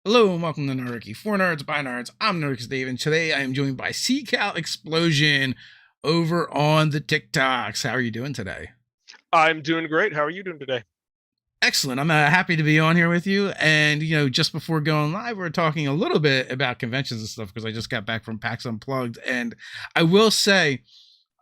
Hello and welcome to Nerdicky. For nerds, by nerds, I'm Nerdix Dave, and today I am joined by CCal Explosion over on the TikToks. How are you doing today? I'm doing great. How are you doing today? Excellent. I'm happy to be on here with you. And, just before going live, we are talking a little bit about conventions and stuff because I just got back from PAX Unplugged. And I will say,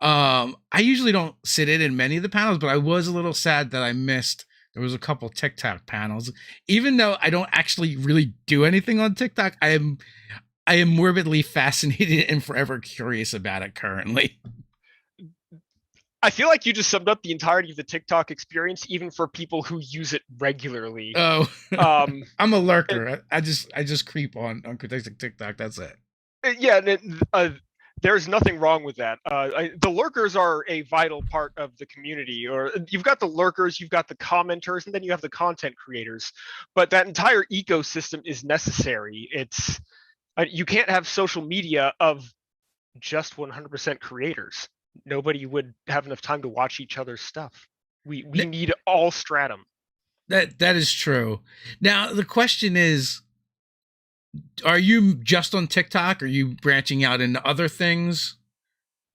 I usually don't sit in many of the panels, but I was a little sad that I missed. There was a couple TikTok panels. Even though I don't actually really do anything on TikTok, I am morbidly fascinated and forever curious about it currently. I feel like you just summed up the entirety of the TikTok experience, even for people who use it regularly. Oh, Um, I'm a and, lurker. I just creep on TikTok. That's it. yeah, there's nothing wrong with that. The lurkers are a vital part of the community. Or you've got the lurkers, you've got the commenters, and then you have the content creators. But that entire ecosystem is necessary. It's you can't have social media of just 100% creators. Nobody would have enough time to watch each other's stuff. We need all stratum. That is true. Now the question is, are you just on TikTok? Are you branching out into other things?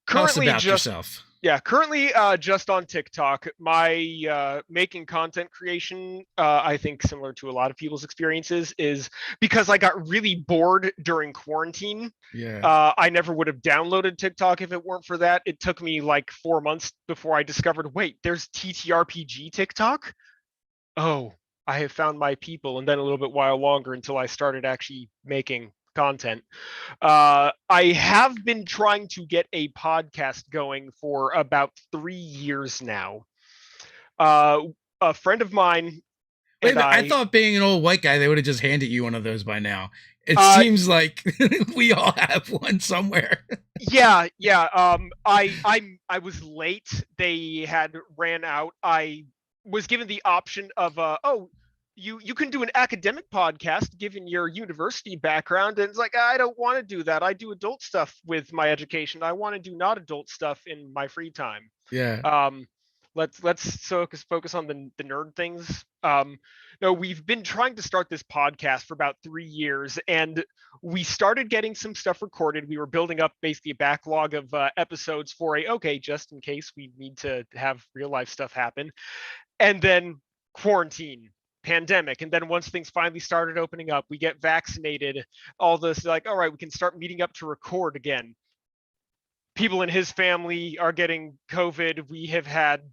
Tell us Currently about just yourself. currently just on TikTok. My making content creation, I think similar to a lot of people's experiences, is because I got really bored during quarantine. Yeah. I never would have downloaded TikTok if it weren't for that. It took me like 4 months before I discovered, wait, there's TTRPG TikTok? Oh, I have found my people, and then a little bit while longer until I started actually making content. I have been trying to get a podcast going for about 3 years now. Uh, a friend of mine Wait a and minute. I I, thought being an old white guy, they would have just handed you one of those by now. It uh, seems like we all have one somewhere. yeah. I was late. They had ran out. I was given the option of oh, you can do an academic podcast given your university background, and it's like, I don't want to do that. I do adult stuff with my education. I want to do not adult stuff in my free time. Yeah. um let's focus on the nerd things. No, we've been trying to start this podcast for about 3 years, and we started getting some stuff recorded. We were building up basically a backlog of episodes for a, okay, just in case we need to have real life stuff happen. And then quarantine, pandemic, and then once things finally started opening up, we get vaccinated, all this, like, all right, we can start meeting up to record again. People in his family are getting COVID. We have had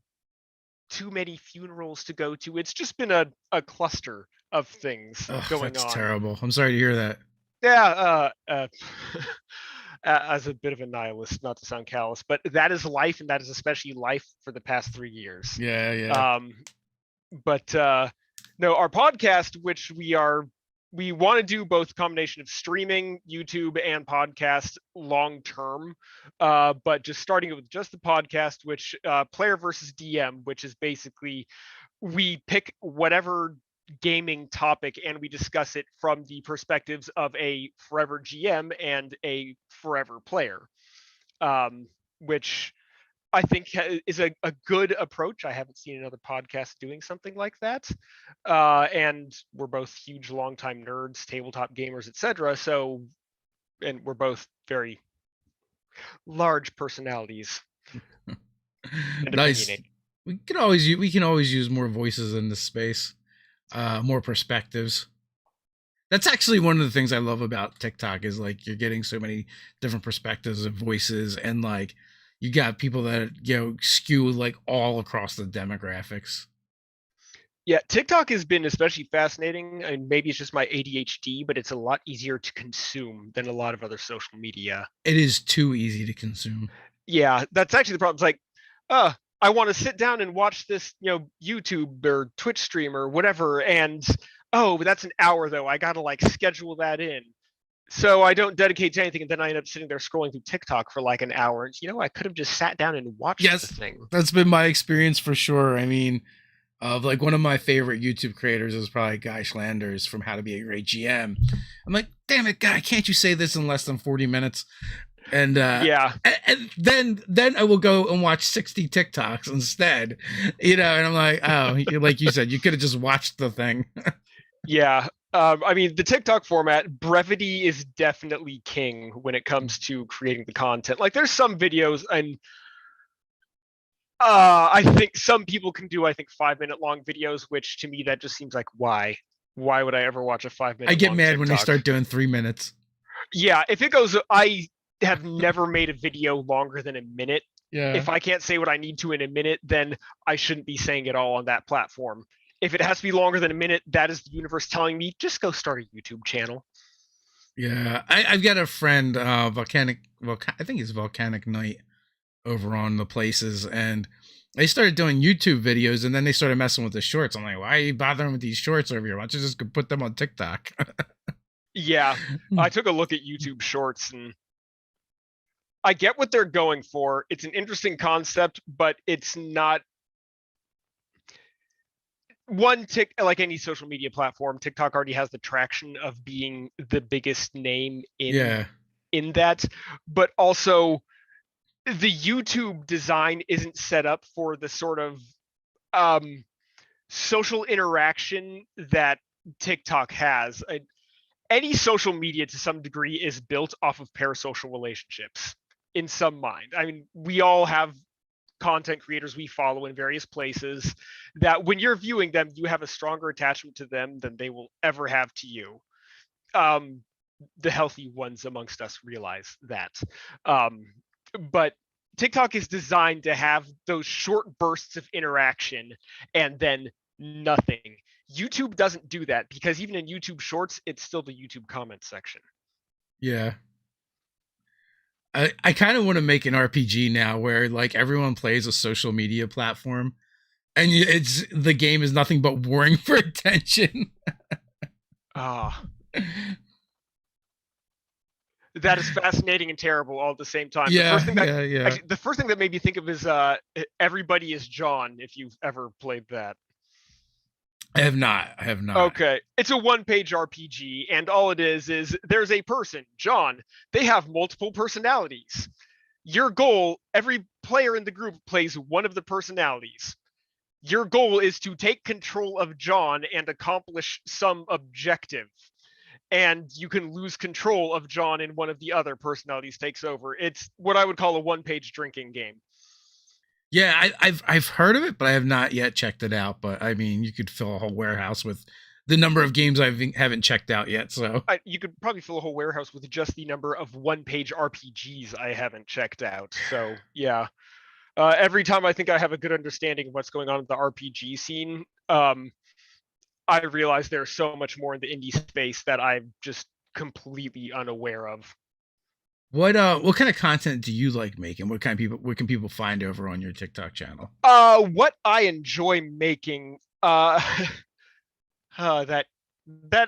too many funerals to go to. It's just been a cluster of things Oh, going that's on. terrible. I'm sorry to hear that. Yeah, as a bit of a nihilist, not to sound callous, but that is life, and that is especially life for the past 3 years. Yeah, yeah. Um, but no, our podcast, which we want to do both combination of streaming, YouTube, and podcast long term. But just starting it with just the podcast, which player versus DM, which is basically we pick whatever gaming topic and we discuss it from the perspectives of a forever GM and a forever player, which I think is a good approach. I haven't seen another podcast doing something like that. And we're both huge longtime nerds, tabletop gamers, etc. So, and we're both very large personalities and Nice. opinionated. We can always use more voices in this space, more perspectives. That's actually one of the things I love about TikTok is like you're getting so many different perspectives and voices, and like you got people that skew like all across the demographics. Yeah, TikTok has been especially fascinating, and maybe it's just my ADHD, but it's a lot easier to consume than a lot of other social media. It is too easy to consume. Yeah, that's actually the problem. It's like, I want to sit down and watch this, YouTube or Twitch stream or whatever, and oh, that's an hour though. I gotta like schedule that in. So I don't dedicate to anything, and then I end up sitting there scrolling through TikTok for like an hour. And I could have just sat down and watched the Yes, thing. that's been my experience for sure. I mean, of like one of my favorite YouTube creators is probably Guy Schlanders from How to Be a Great GM. I'm like, damn it, guy, can't you say this in less than 40 minutes? And Yeah, and then I will go and watch 60 TikToks instead, and I'm like, oh, like you said, you could have just watched the thing. yeah. I mean, the TikTok format, brevity is definitely king when it comes to creating the content. Like, there's some videos, and I think some people can do, I think, 5 minute long videos, which to me, that just seems like, why? Why would I ever watch a five I minute get long mad when they TikTok? start doing 3 minutes. Yeah, if it goes, I have never made a video longer than a minute. Yeah. If I can't say what I need to in a minute, then I shouldn't be saying it all on that platform. If it has to be longer than a minute, that is the universe telling me, just go start a YouTube channel. Yeah. I've got a friend, I think it's Volcanic Knight over on the places, and they started doing YouTube videos, and then they started messing with the shorts. I'm like, why are you bothering with these shorts over here? Why don't you just put them on TikTok? Yeah, I took a look at YouTube Shorts, and I get what they're going for. It's an interesting concept, but it's not one tick like any social media platform. TikTok already has the traction of being the biggest name Yeah. in that, but also the YouTube design isn't set up for the sort of um, social interaction that TikTok has. Any social media to some degree is built off of parasocial relationships in some mind. I mean, we all have content creators we follow in various places that when you're viewing them, you have a stronger attachment to them than they will ever have to you. Um, the healthy ones amongst us realize that. Um, but TikTok is designed to have those short bursts of interaction and then nothing. YouTube doesn't do that because even in YouTube Shorts, it's still the YouTube comments section. Yeah. I kind of want to make an RPG now where like everyone plays a social media platform, and it's the game is nothing but warring for attention. Ah, that is fascinating and terrible all at the same time. The first Yeah, thing that yeah, yeah. actually, the first thing that made me think of is Everybody is John, if you've ever played that. I have not. I have not. Okay, it's a one-page RPG, and all it is there's a person, John. They have multiple personalities. Your goal, every player in the group plays one of the personalities. Your goal is to take control of John and accomplish some objective. And you can lose control of John and one of the other personalities takes over. It's what I would call a one-page drinking game. Yeah, I've heard of it, but I have not yet checked it out. But I mean, you could fill a whole warehouse with the number of games I haven't checked out yet. So You could probably fill a whole warehouse with just the number of one-page RPGs I haven't checked out. So yeah, every time I think I have a good understanding of what's going on in the RPG scene, I realize there's so much more in the indie space that I'm just completely unaware of. what kind of content do you like making? What can people find over on your TikTok channel? What I enjoy making, that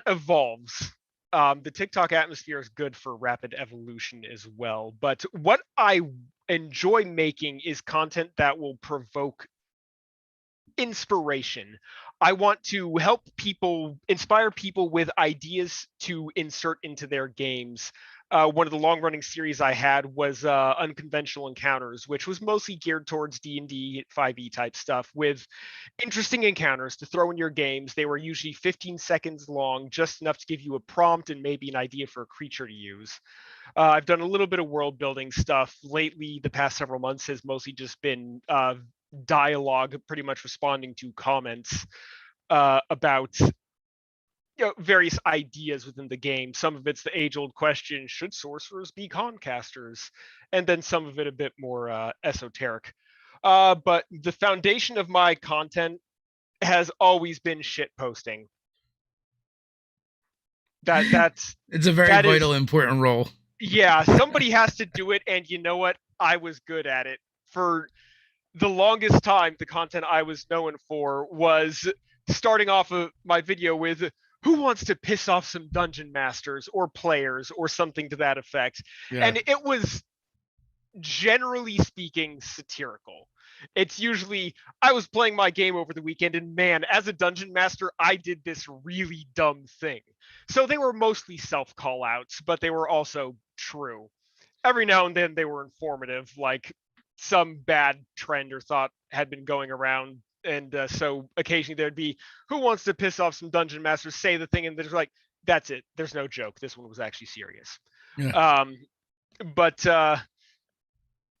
evolves. The TikTok atmosphere is good for rapid evolution as well. But what I enjoy making is content that will provoke inspiration. I want to help people, inspire people with ideas to insert into their games. One of the long-running series I had was Unconventional Encounters, which was mostly geared towards D&D 5e type stuff with interesting encounters to throw in your games. They were usually 15 seconds long, just enough to give you a prompt and maybe an idea for a creature to use. I've done a little bit of world building stuff lately. The past several months has mostly just been dialogue, pretty much responding to comments about various ideas within the game. Some of it's the age-old question: should sorcerers be concasters? And then some of it a bit more esoteric. But the foundation of my content has always been shit posting. That's It's a very that vital, is important role. Yeah. Somebody has to do it, and you know what? I was good at it for the longest time. The content I was known for was starting off of my video with who wants to piss off some dungeon masters or players or something to that effect. Yeah. And it was generally speaking satirical. It's usually I was playing my game over the weekend, and man, as a dungeon master, I did this really dumb thing. So they were mostly self call outs, but they were also true. Every now and then they were informative, like some bad trend or thought had been going around So occasionally there'd be, who wants to piss off some dungeon masters, say the thing, and they're like, that's it. There's no joke. This one was actually serious. Yeah. Um, but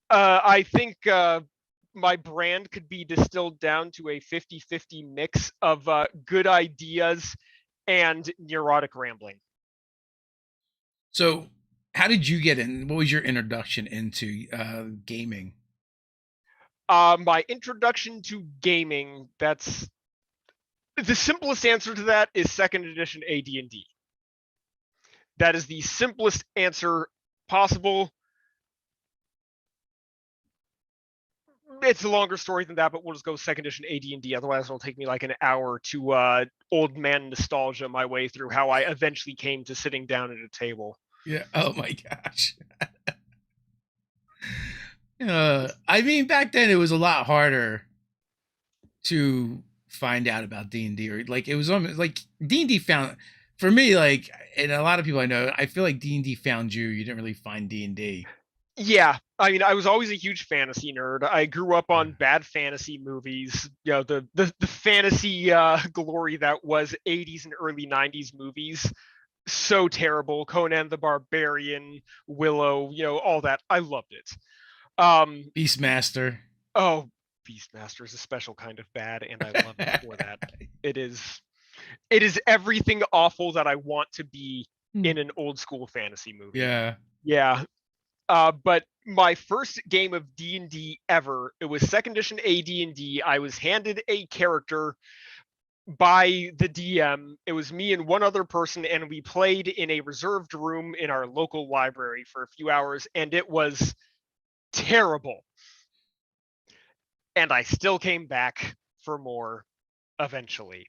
I think my brand could be distilled down to a 50-50 mix of good ideas and neurotic rambling. So, how did you get in? What was your introduction into gaming? My introduction to gaming, that's the simplest answer to that is second edition AD&D. That is the simplest answer possible. It's a longer story than that, but we'll just go second edition AD&D. Otherwise, it'll take me like an hour to old man nostalgia my way through how I eventually came to sitting down at a table. Yeah. Oh my gosh. I mean, back then it was a lot harder to find out about D&D, or like it was almost like D&D found for me, like, and a lot of people I know, I feel like D&D found you. You didn't really find D&D. Yeah, I mean, I was always a huge fantasy nerd. I grew up on bad fantasy movies, the fantasy glory that was 80s and early 90s movies. So terrible. Conan the Barbarian, Willow, all that. I loved it. Beastmaster. Oh, Beastmaster is a special kind of bad, and I love it for that. It is everything awful that I want to be in an old school fantasy movie. Yeah. Yeah. But my first game of D&D ever, it was second edition AD&D. I was handed a character by the DM. It was me and one other person, and we played in a reserved room in our local library for a few hours, and it was terrible. And I still came back for more eventually.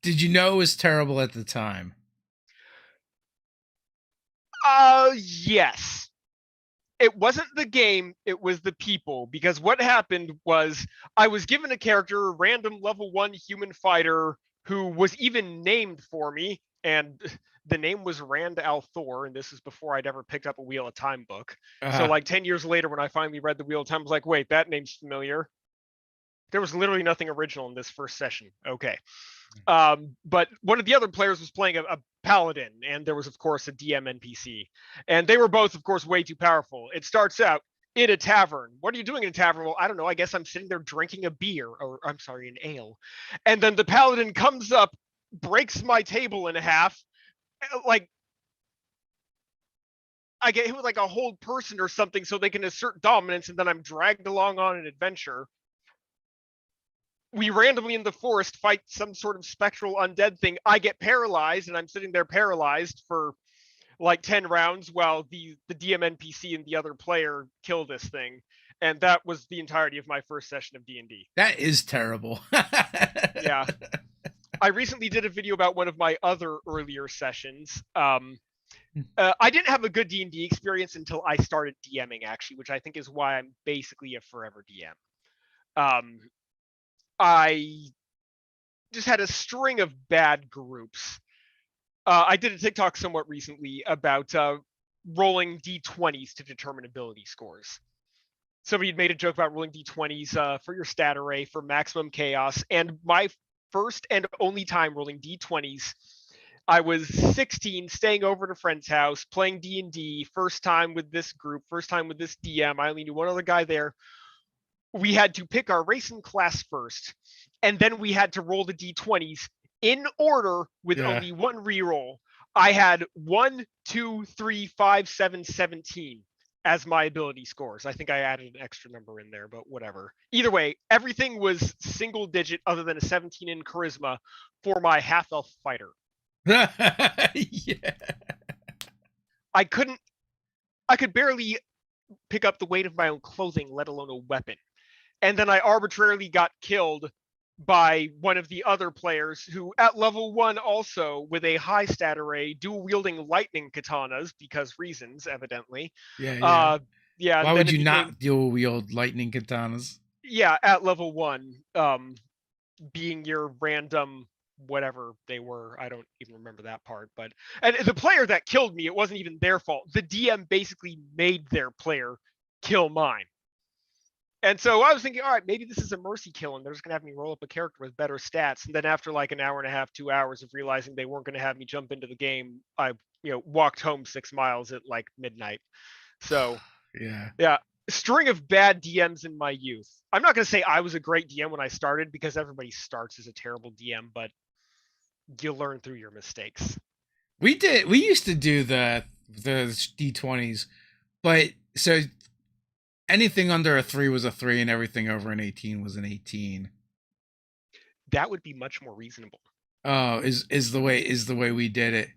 Did you know it was terrible at the time? Yes. It wasn't the game, it was the people. Because what happened was I was given a character, a random level 1 human fighter, who was even named for me, and the name was Rand Althor, and this is before I'd ever picked up a Wheel of Time book. So like 10 years later, when I finally read the Wheel of Time, I was like, wait, that name's familiar. There was literally nothing original in this first session. Okay. But one of the other players was playing a paladin, and there was, of course, a DM NPC. And they were both, of course, way too powerful. It starts out in a tavern. What are you doing in a tavern? Well, I don't know. I guess I'm sitting there drinking a beer, or I'm sorry, an ale. And then the paladin comes up, breaks my table in half. Like, I get hit with like a hold person or something so they can assert dominance, and then I'm dragged along on an adventure. We randomly in the forest fight some sort of spectral undead thing. I get paralyzed, and I'm sitting there paralyzed for like 10 rounds while the DM NPC and the other player kill this thing. And that was the entirety of my first session of D&D. That is terrible. Yeah. I recently did a video about one of my other earlier sessions. I didn't have a good D&D experience until I started DMing, actually, which I think is why I'm basically a forever DM. I just had a string of bad groups. I did a TikTok somewhat recently about rolling D20s to determine ability scores. Somebody had made a joke about rolling D20s for your stat array for maximum chaos. And my first and only time rolling D20s, I was 16, staying over at a friend's house, playing D&D, first time with this group, first time with this DM. I only knew one other guy there. We had to pick our race and class first, and then we had to roll the D20s in order with only one reroll. I had 1, 2, 3, 5, 7, 17 as my ability scores. I think I added an extra number in there, but whatever. Either way, everything was single digit other than a 17 in charisma for my half-elf fighter. Yeah. I could barely pick up the weight of my own clothing, let alone a weapon. And then I arbitrarily got killed by one of the other players who, at level 1 also, with a high stat array, dual-wielding lightning katanas, because reasons, evidently. Yeah. Why would you not dual-wield lightning katanas? Yeah, at level 1, being your random whatever they were. I don't even remember that part. But and the player that killed me, it wasn't even their fault. The DM basically made their player kill mine. And so I was thinking, all right, maybe this is a mercy kill, and they're just gonna have me roll up a character with better stats. And then after like an hour and a half, 2 hours of realizing they weren't gonna have me jump into the game, I walked home 6 miles at like midnight. So Yeah. yeah, string of bad DMs in my youth. I'm not gonna say I was a great DM when I started because everybody starts as a terrible DM, but you learn through your mistakes. We used to do the D20s, but so anything under a 3 was a 3 and everything over an 18 was an 18. That would be much more reasonable. Oh, is the way we did it.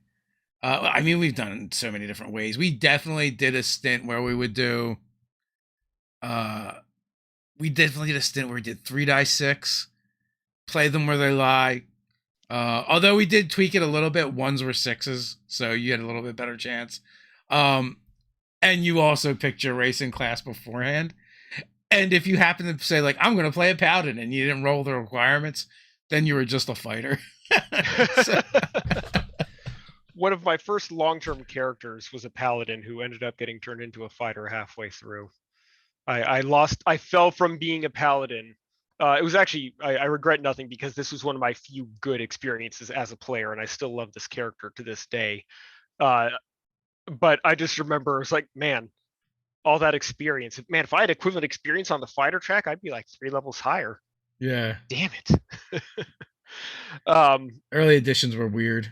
I mean, we've done it so many different ways. We definitely did a stint where we would do we definitely did a stint where we did 3 die 6, play them where they lie. Although we did tweak it a little bit, ones were 6s, so you had a little bit better chance. And you also picked your racing class beforehand. And if you happen to say like, I'm going to play a paladin, and you didn't roll the requirements, then you were just a fighter. So, One of my first long-term characters was a paladin who ended up getting turned into a fighter halfway through. I fell from being a paladin. It was actually, I regret nothing because this was one of my few good experiences as a player, and I still love this character to this day. But I just remember, it's like, man, all that experience. Man, if I had equivalent experience on the fighter track, I'd be like 3 levels higher. yeah. Damn it. Early editions were weird.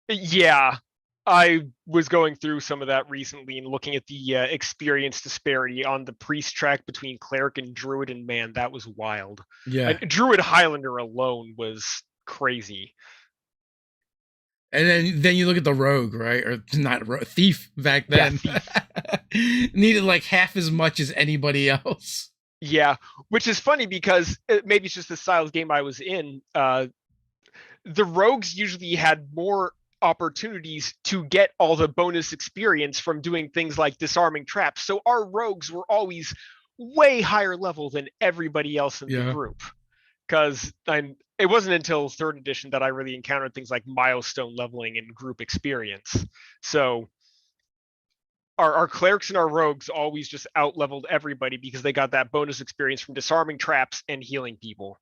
Yeah, I was going through some of that recently and looking at the experience disparity on the priest track between cleric and druid, and man, that was wild. Yeah. Druid Highlander alone was crazy. And then you look at the rogue, right? Or not thief back then. Yeah, thief. Needed like half as much as anybody else. Yeah, which is funny because maybe it's just the style of game I was in. The rogues usually had more opportunities to get all the bonus experience from doing things like disarming traps. So our rogues were always way higher level than everybody else in the group. Because it wasn't until 3rd edition that I really encountered things like milestone leveling and group experience. So our clerics and our rogues always just out-leveled everybody because they got that bonus experience from disarming traps and healing people.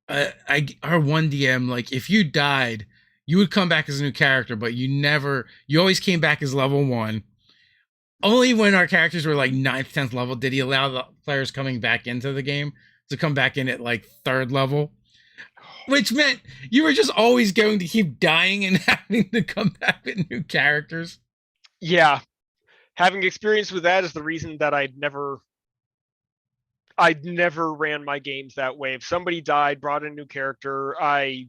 Our 1DM, like if you died, you would come back as a new character, but you always came back as level 1. Only when our characters were like 9th, 10th level did he allow the players coming back into the game to come back in at like 3rd level, which meant you were just always going to keep dying and having to come back with new characters. Yeah, having experience with that is the reason that I'd never ran my games that way. If somebody died, brought in a new character, I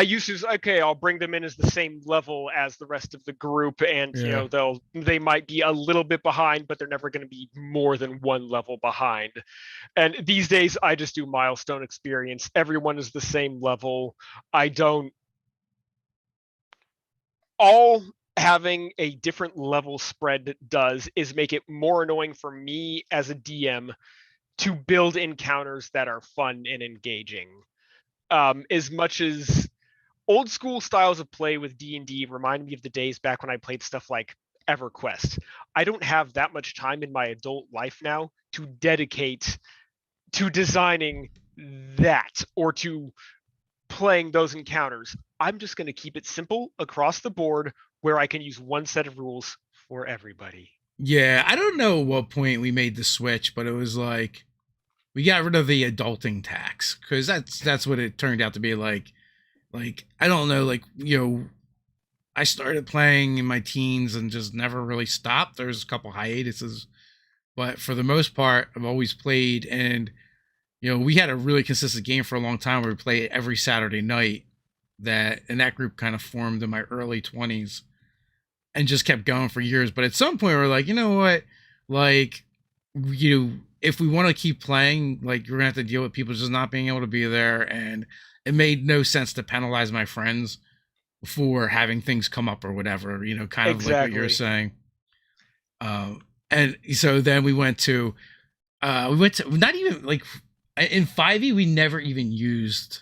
used to, okay, I'll bring them in as the same level as the rest of the group, and they might be a little bit behind, but they're never going to be more than 1 level behind. And these days I just do milestone experience. Everyone is the same level. All having a different level spread does is make it more annoying for me as a DM to build encounters that are fun and engaging. As much as old school styles of play with D&D remind me of the days back when I played stuff like EverQuest, I don't have that much time in my adult life now to dedicate to designing that or to playing those encounters. I'm just going to keep it simple across the board where I can use one set of rules for everybody. Yeah, I don't know what point we made the switch, but it was like we got rid of the adulting tax, because that's what it turned out to be like. Like, I don't know, like, I started playing in my teens and just never really stopped. There's a couple hiatuses, but for the most part, I've always played. And, we had a really consistent game for a long time where we played every Saturday night. And that group kind of formed in my early 20s and just kept going for years. But at some point, we're like, you know what? Like, if we want to keep playing, like, we're going to have to deal with people just not being able to be there. And it made no sense to penalize my friends for having things come up or whatever, kind of exactly. Like what you're saying. And so then we went to not even like in 5e, we never even used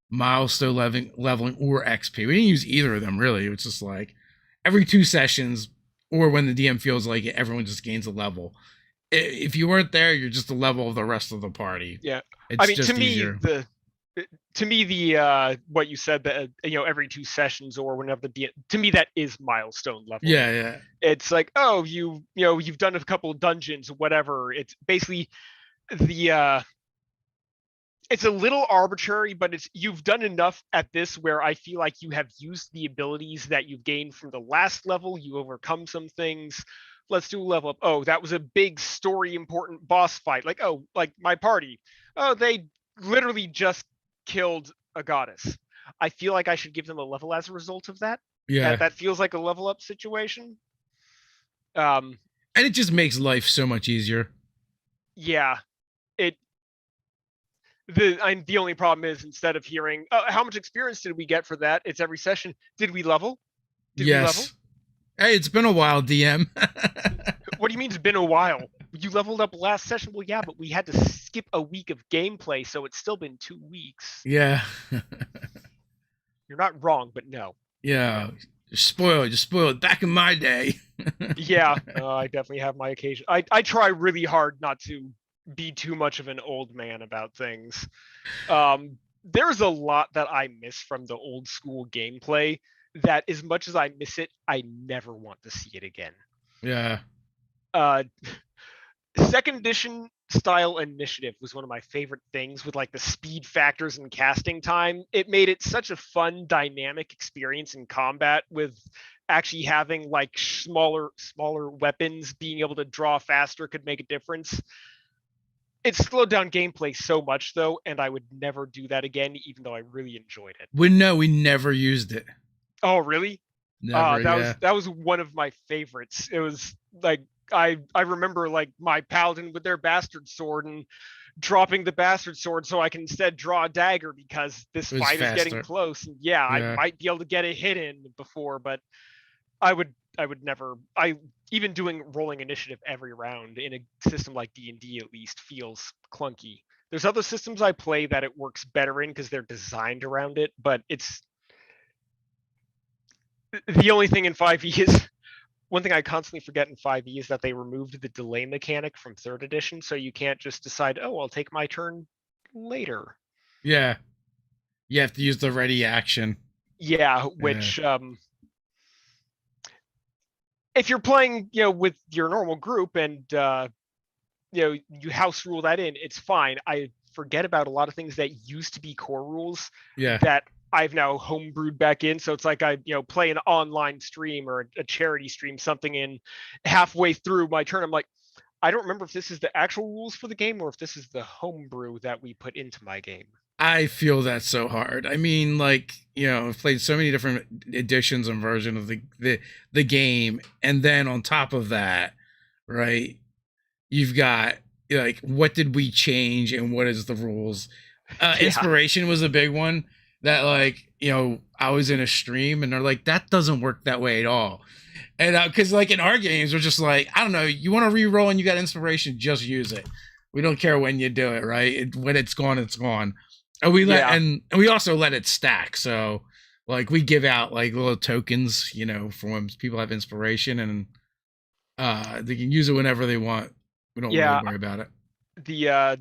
milestone leveling or XP. We didn't use either of them really. It was just like every 2 sessions, or when the DM feels like it, everyone just gains a level. if you weren't there, you're just the level of the rest of the party. Yeah. I It's mean, to just me, easier. the what you said that every 2 sessions or whenever to me that is milestone leveling. Yeah, yeah, It's like, oh, you've done a couple dungeons, whatever. It's basically the it's a little arbitrary, but you've done enough at this where I feel like you have used the abilities that you've gained from the last level. You overcome some things. Let's do a level up. Oh, that was a big story important boss fight. Like, oh, like my party. Oh, they literally just killed a goddess. I feel like I should give them a level as a result of that. yeah. That feels like a level up situation. Um, And it just makes life so much easier. yeah. It the only problem is instead of hearing how much experience did we get for that, it's every session. Did we level? Did we level? Yes. Hey, it's been a while, DM. What do you mean it's been a while? You leveled up last session. Well, yeah, but we had to skip a week of gameplay, so it's still been 2 weeks. Yeah. You're not wrong, but no. Yeah. Just spoiled. Back in my day. Yeah, I definitely have my occasion. I try really hard not to be too much of an old man about things. There's a lot that I miss from the old school gameplay that as much as I miss it, I never want to see it again. Yeah. Second edition style initiative was one of my favorite things with like the speed factors and casting time. It made it such a fun, dynamic experience in combat with actually having like smaller weapons, being able to draw faster could make a difference. It slowed down gameplay so much though, and I would never do that again, even though I really enjoyed it. We never used it. Oh, really? Never, yeah. That was one of my favorites. It was like I remember like my paladin with their bastard sword and dropping the bastard sword so I can instead draw a dagger because this fight is getting close. And yeah, I might be able to get a hit in before, but I would never. Even doing rolling initiative every round in a system like D&D at least feels clunky. There's other systems I play that it works better in because they're designed around it, but it's the only thing in 5e is one thing I constantly forget in 5e is that they removed the delay mechanic from 3rd edition, so you can't just decide, oh, I'll take my turn later. Yeah. You have to use the ready action. Yeah, which if you're playing, with your normal group and you house rule that in, it's fine. I forget about a lot of things that used to be core rules that I've now homebrewed back in. So it's like I play an online stream or a charity stream, something in halfway through my turn. I'm like, I don't remember if this is the actual rules for the game or if this is the homebrew that we put into my game. I feel that so hard. I mean, like, I've played so many different editions and versions of the game, and then on top of that, right, you've got like, what did we change and what is the rules? Inspiration was a big one that, like, I was in a stream and they're like, that doesn't work that way at all. And because like in our games, we're just like, I don't know, you want to re-roll and you got inspiration, just use it. We don't care when you do it, right? When it's gone, it's gone. And we and we also let it stack. So like we give out like little tokens, for when people have inspiration, and they can use it whenever they want. We don't really worry about it.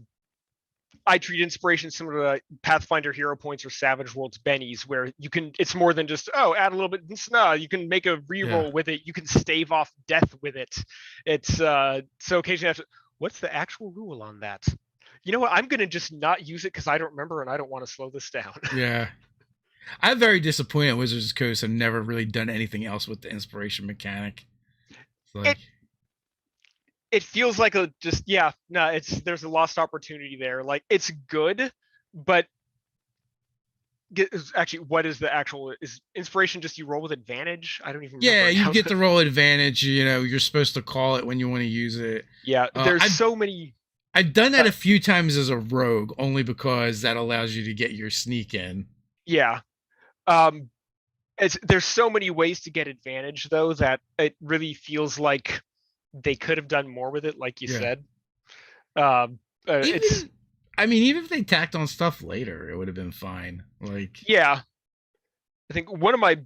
I treat inspiration similar to Pathfinder hero points or Savage Worlds bennies, where it's more than just, add a little bit. No, you can make a reroll with it. You can stave off death with it. It's so occasionally I have to, what's the actual rule on that? You know what? I'm going to just not use it because I don't remember and I don't want to slow this down. Yeah. I'm very disappointed Wizards of the Coast have never really done anything else with the inspiration mechanic. Like, it feels like there's a lost opportunity there. Like, it's good, but actually, what is the actual, is inspiration just you roll with advantage? I don't even remember. Yeah, you get the roll advantage. You're supposed to call it when you want to use it. Yeah, there's so many. I've done that a few times as a rogue, only because that allows you to get your sneak in. Yeah. There's so many ways to get advantage, though, that it really feels like they could have done more with it, like you said. Even if they tacked on stuff later, it would have been fine. Like, yeah. I think one of my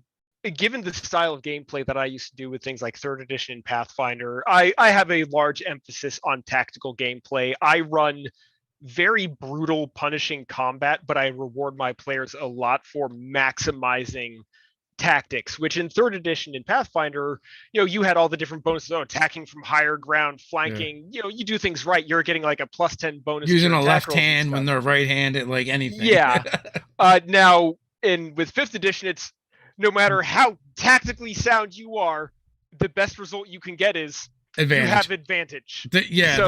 given the style of gameplay that I used to do with things like third edition and Pathfinder, I have a large emphasis on tactical gameplay. I run very brutal, punishing combat, but I reward my players a lot for maximizing tactics, which in third edition in Pathfinder, you had all the different bonuses, attacking from higher ground, Yeah. flanking, you do things right, you're getting like a +10 bonus to Using your a attack left rolls and hand when stuff. they're right-handed, like anything. Yeah. Now with fifth edition, it's no matter how tactically sound you are, the best result you can get is you have advantage. Yeah, so,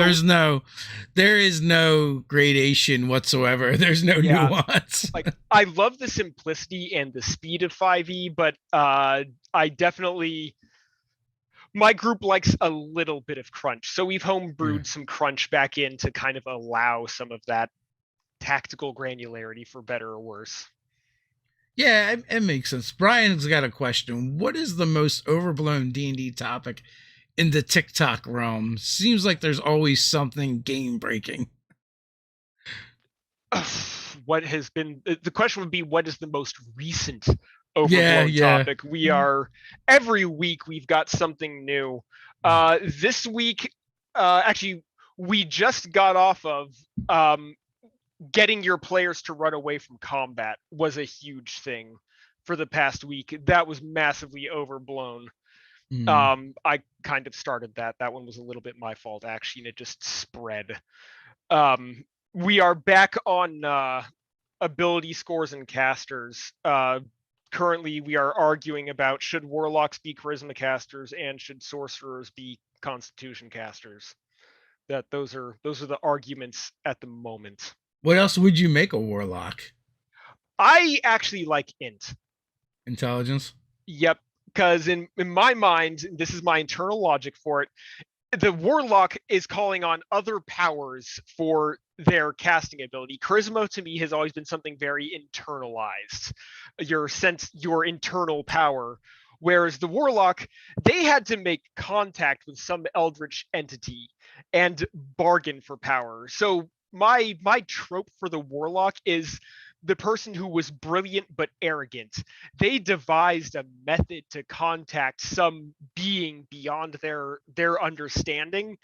there is no gradation whatsoever. There's no nuance. Like, I love the simplicity and the speed of 5e, but I definitely, my group likes a little bit of crunch, so we've homebrewed some crunch back in to kind of allow some of that tactical granularity, for better or worse. Yeah, it makes sense. Brian's got a question. What is the most overblown D&D topic in the TikTok realm? Seems like there's always something game breaking. What has been, the question would be, what is the most recent overblown topic? We are, every week we've got something new. This week, actually, we just got off of getting your players to run away from combat was a huge thing for the past week. That was massively overblown. I kind of started that. That one was a little bit my fault, actually, and it just spread. We are back on ability scores and casters. Currently, we are arguing about should Warlocks be Charisma casters and should Sorcerers be Constitution casters. Those are the arguments at the moment. What else would you make a Warlock? I actually like int. Intelligence? Yep, because in my mind, this is my internal logic for it, the Warlock is calling on other powers for their casting ability. Charisma to me has always been something very internalized, your internal power. Whereas the Warlock, they had to make contact with some eldritch entity and bargain for power. So my trope for the Warlock is the person who was brilliant but arrogant. They devised a method to contact some being beyond their understanding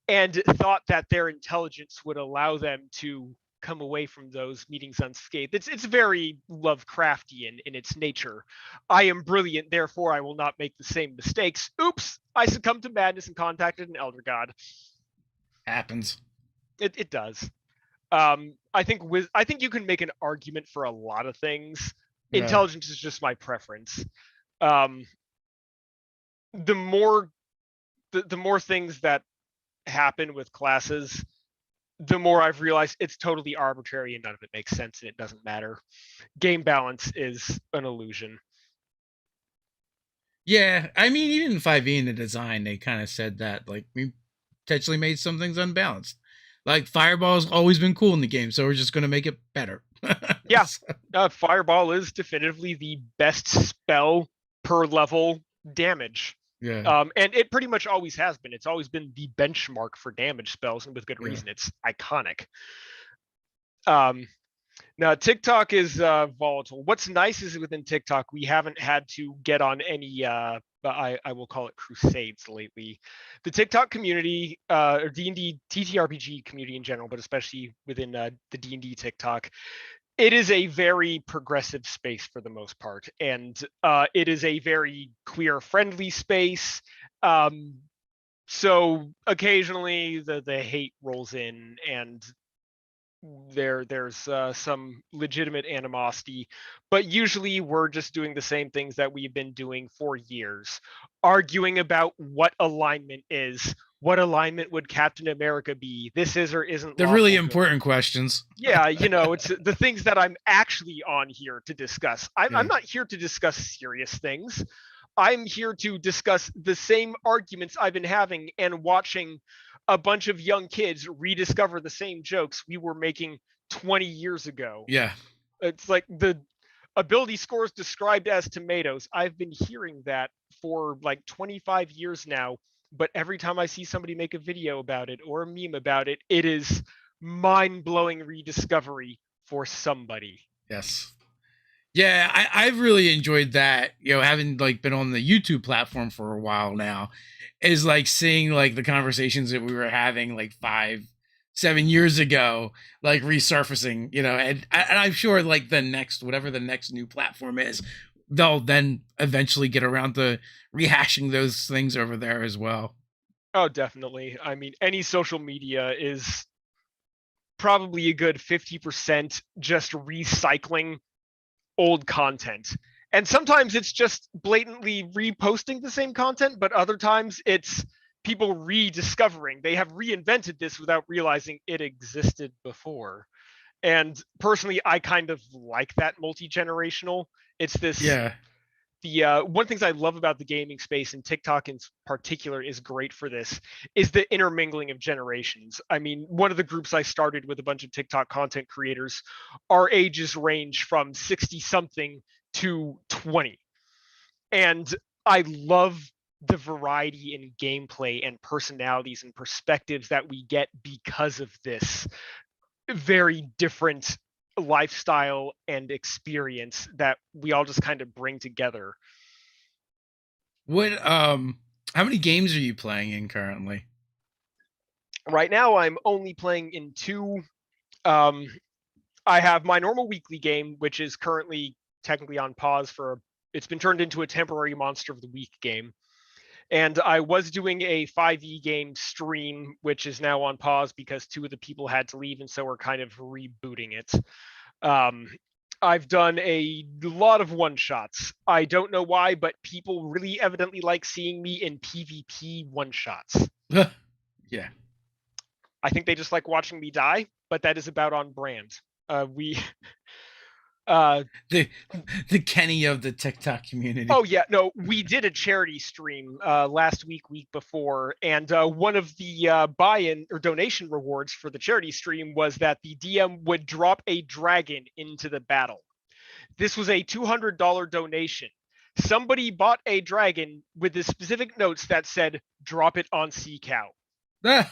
and thought that their intelligence would allow them to come away from those meetings unscathed. It's very Lovecraftian in its nature. I am brilliant, therefore I will not make the same mistakes. Oops, I succumbed to madness and contacted an elder god. Happens. It does. I think you can make an argument for a lot of things. Yeah. Intelligence is just my preference. The more things that happen with classes, the more I've realized it's totally arbitrary and none of it makes sense and it doesn't matter. Game balance is an illusion. Yeah, I mean, even in 5e in the design, they kind of said that, like, we potentially made some things unbalanced. Like, Fireball's always been cool in the game, so we're just going to make it better. Yeah, Fireball is definitively the best spell per level damage. Yeah. And it pretty much always has been. It's always been the benchmark for damage spells, and with good reason. It's iconic. Now, TikTok is volatile. What's nice is within TikTok, we haven't had to get on any, I will call it crusades lately. The TikTok community, or D&D TTRPG community in general, but especially within the D&D TikTok, it is a very progressive space for the most part, and it is a very queer-friendly space. So occasionally the hate rolls in, and there's some legitimate animosity, but usually we're just doing the same things that we've been doing for years, arguing about what alignment is. What alignment would Captain America be? This is or isn't. They're really important questions. Yeah, it's the things that I'm actually on here to discuss. I'm not here to discuss serious things. I'm here to discuss the same arguments I've been having and watching a bunch of young kids rediscover the same jokes we were making 20 years ago. Yeah. It's like the ability scores described as tomatoes. I've been hearing that for like 25 years now, but every time I see somebody make a video about it or a meme about it, it is mind-blowing rediscovery for somebody. Yes. Yeah, I've really enjoyed that. Having like been on the YouTube platform for a while now, is like seeing like the conversations that we were having like 5, 7 years ago, like resurfacing. And I'm sure like the next whatever the next new platform is, they'll then eventually get around to rehashing those things over there as well. Oh, definitely. I mean, any social media is probably a good 50% just recycling old content. And sometimes it's just blatantly reposting the same content, but other times it's people rediscovering. They have reinvented this without realizing it existed before. And personally, I kind of like that multi-generational. It's this Yeah. the one of the things I love about the gaming space, and TikTok in particular is great for this, is the intermingling of generations. I mean, one of the groups I started with a bunch of TikTok content creators, our ages range from 60 something to 20. And I love the variety in gameplay and personalities and perspectives that we get because of this very different lifestyle and experience that we all just kind of bring together. What how many games are you playing in currently? Right now, I'm only playing in two. Um, I have my normal weekly game, which is currently technically on pause for. It's been turned into a temporary Monster of the Week game. And I was doing a 5e game stream, which is now on pause because two of the people had to leave, and so we're kind of rebooting it. Um, I've done a lot of one shots. I don't know why, but people really evidently like seeing me in PvP one shots. Yeah. I think they just like watching me die, but that is about on brand. We uh the the Kenny of the TikTok Oh community. yeah, no, we did a charity stream last week before, and one of the buy-in or donation rewards for the charity stream was that the DM would drop a dragon into the battle. This was a $200 donation. Somebody bought a dragon with the specific notes that said, "Drop it on Sea Cow." Yeah.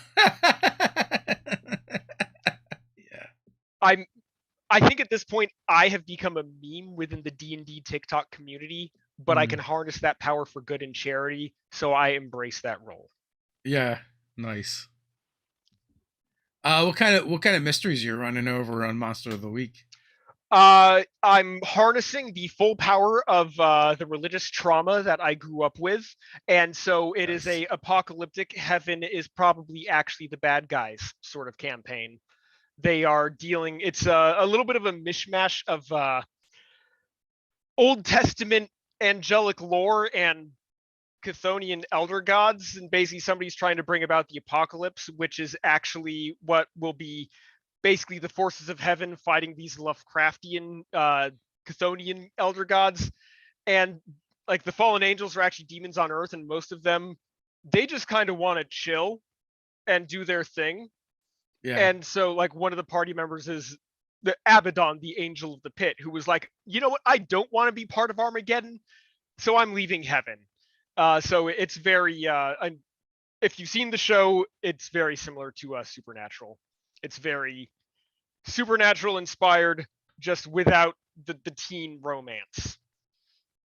I'm I think at this point I have become a meme within the D&D TikTok community, but I can Mm. harness that power for good and charity, so I embrace that role. Yeah. Nice. What kind of mysteries you're running over on Monster of the Week? I'm harnessing the full power of the religious trauma that I grew up with, and so it is Nice. a apocalyptic heaven is probably actually the bad guys sort of campaign. They are dealing. It's a little bit of a mishmash of Old Testament angelic lore and Chthonian elder gods, and basically somebody's trying to bring about the apocalypse, which is actually what will be basically the forces of heaven fighting these Lovecraftian Chthonian elder gods. And like the fallen angels are actually demons on Earth, and most of them they just kind of want to chill and do their thing. Yeah. And so like one of the party members is the Abaddon, the angel of the pit, who was like, you know what, I don't want to be part of Armageddon, so I'm leaving heaven. So it's very if you've seen the show, it's very similar to Supernatural. It's very Supernatural inspired, just without the teen romance.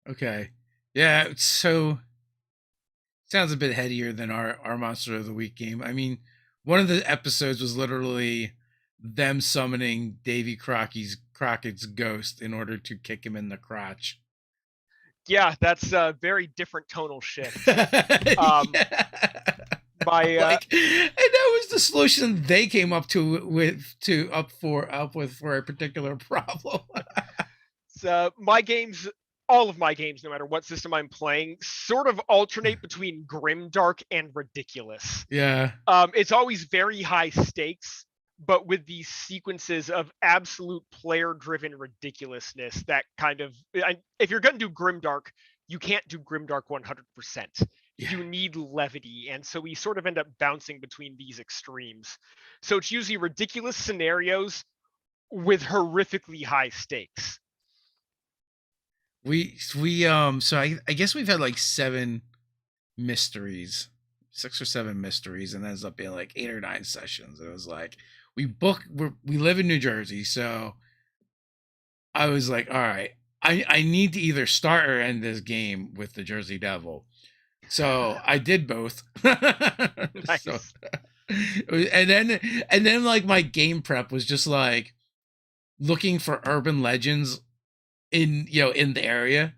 Okay. Yeah. So sounds a bit headier than our Monster of the Week game. I mean, one of the episodes was literally them summoning Davy Crockett's ghost in order to kick him in the crotch. Yeah, that's a very different tonal shift. Um, Yeah. my Like, and that was the solution they came up to with to up with for a particular problem. my games, all of my games, no matter what system I'm playing, sort of alternate between grimdark and ridiculous. Yeah. It's always very high stakes, but with these sequences of absolute player-driven ridiculousness that kind of, if you're going to do grimdark, you can't do grimdark 100%. Yeah. You need levity, and so we sort of end up bouncing between these extremes. So it's usually ridiculous scenarios with horrifically high stakes. We so I guess we've had like mysteries, 6 or 7 mysteries, and ends up being like 8 or 9 sessions. It was like we live in New Jersey, so I was like, all right, I need to either start or end this game with the Jersey Devil. So I did both. So Nice. and then like my game prep was just like looking for urban legends in in the area.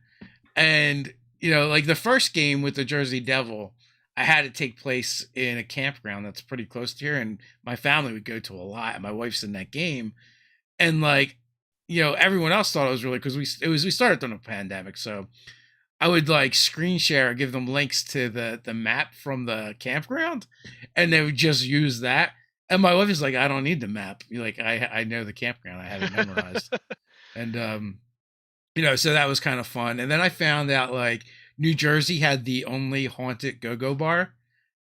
And like the first game with the Jersey Devil, I had it take place in a campground that's pretty close to here, and my family would go to a lot. And my wife's in that game, and like everyone else thought it was really, because we started during a pandemic, so I would like screen share, give them links to the map from the campground, and they would just use that. And my wife is like, I don't need the map. Like I know the campground, I have it memorized. And so that was kind of fun. And then I found out like New Jersey had the only haunted go-go bar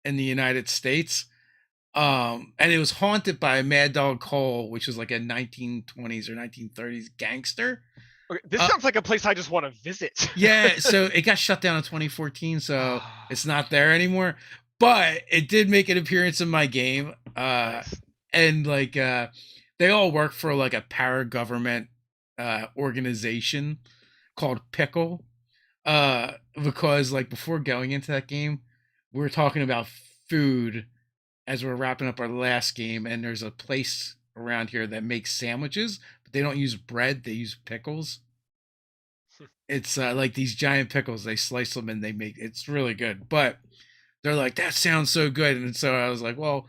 in the United States. And it was haunted by Mad Dog Cole, which was like a 1920s or 1930s gangster. Okay, this Uh, sounds like a place I just want to visit. yeah, so it got shut down in 2014, so it's not there anymore. But it did make an appearance in my game. Nice. And like they all work for like a para-government organization called Pickle. Because like before going into that game, we were talking about food as we're wrapping up our last game, and there's a place around here that makes sandwiches, but they don't use bread, they use pickles. It's like these giant pickles, they slice them and they make, it's really good. But they're like, that sounds so good. And so I was like, well,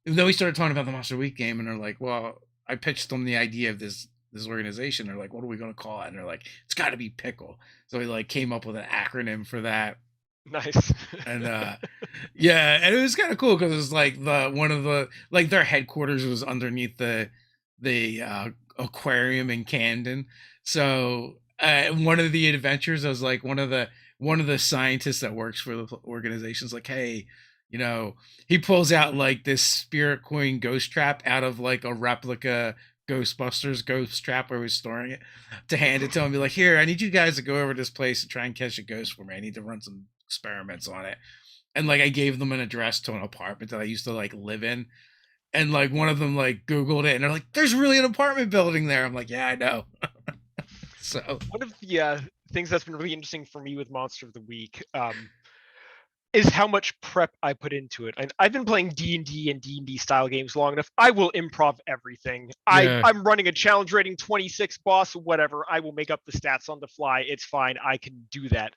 and then we started talking about the Monster Week game, and they're like, well, I pitched them the idea of this organization. They're like, what are we going to call it? And they're like, it's got to be Pickle. So we like came up with an acronym for that. Nice. And yeah, and it was kind of cool because it was like one of the, like, their headquarters was underneath the aquarium in Camden. So one of the adventures, I was like, one of the scientists that works for the organization's like, hey, he pulls out like this spirit coin ghost trap out of like a replica Ghostbusters ghost trap where he was storing it, to hand it to him, be like, here, I need you guys to go over to this place and try and catch a ghost for me. I need to run some experiments on it. And like I gave them an address to an apartment that I used to like live in. And like one of them like Googled it, and they're like, there's really an apartment building there. I'm like, yeah, I know. So One of the things that's been really interesting for me with Monster of the Week is how much prep I put into it. And I've been playing D&D and D&D style games long enough. I will improv everything. yeah. I'm running a challenge rating 26 boss, whatever. I will make up the stats on the fly. It's fine. I can do that.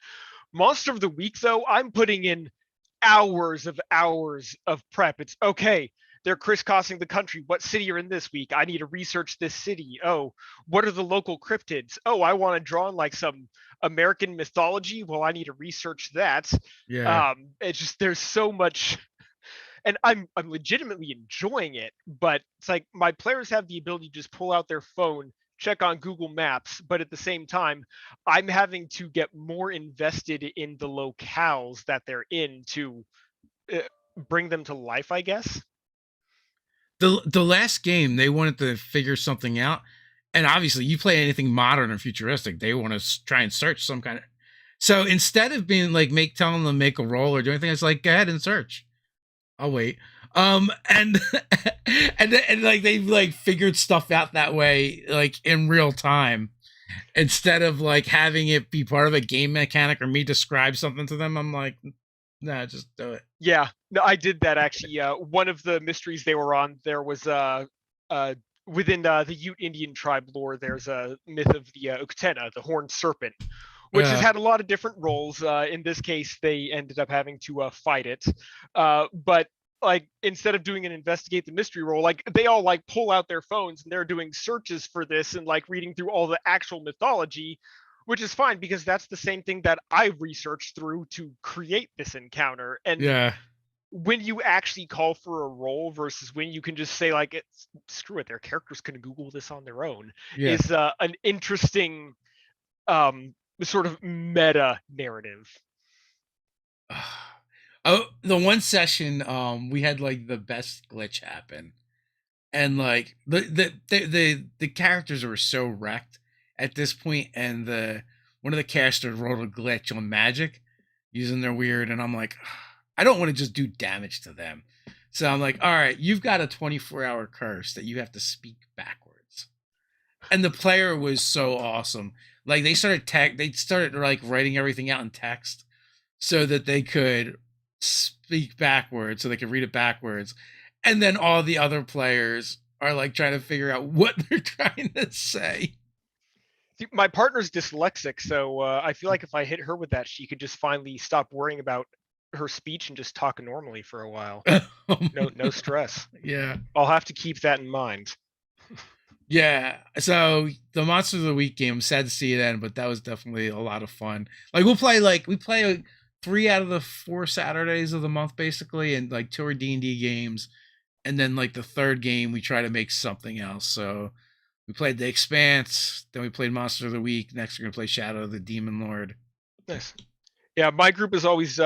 Monster of the Week, though, I'm putting in hours of prep. It's okay. They're crisscrossing the country. What city are in this week? I need to research this city. Oh, what are the local cryptids? Oh, I want to draw on like some American mythology. Well, I need to research that. Yeah. It's just there's so much, and I'm legitimately enjoying it. But it's like my players have the ability to just pull out their phone, check on Google Maps, but at the same time, I'm having to get more invested in the locales that they're in to uh, bring them to life, I guess. The last game, they wanted to figure something out, and obviously you play anything modern or futuristic, they want to try and search some kind of, so instead of being like telling them make a roll or do anything, it's like, go ahead and search, I'll wait. And and like they like figured stuff out that way, like in real time, instead of like having it be part of a game mechanic or me describe something to them. I'm like, nah, just do it. Yeah, no, I did that actually. One of the mysteries they were on, there was within the Ute Indian tribe lore, there's a myth of the Uktena, the Horned Serpent, which has had a lot of different roles. In this case, they ended up having to fight it. But like instead of doing an investigate the mystery role, like they all like pull out their phones and they're doing searches for this and like reading through all the actual mythology, which is fine because that's the same thing that I researched through to create this encounter. And Yeah. when you actually call for a role versus when you can just say like screw it, their characters can Google this on their own, Yeah. is an interesting sort of meta narrative. Oh, the one session, we had like the best glitch happen, and like the characters were so wrecked at this point, and the one of the casters rolled a glitch on magic using their weird, and I'm like, I don't want to just do damage to them, so I'm like, all right, you've got a 24-hour curse that you have to speak backwards. And the player was so awesome. like they started like writing everything out in text so that they could speak backwards, so they could read it backwards, and then all the other players are like trying to figure out what they're trying to say. See, my partner's dyslexic, so I feel like if I hit her with that, she could just finally stop worrying about her speech and just talk normally for a while. No stress. Yeah. I'll have to keep that in mind. Yeah. So the Monster of the Week game, I'm sad to see it end, but that was definitely a lot of fun. Like we play 3 out of the 4 Saturdays of the month basically, and like 2 are D&D games, and then like the third game we try to make something else. So we played The Expanse, then we played Monster of the Week. Next we're gonna play Shadow of the Demon Lord. Nice. Yeah, my group is always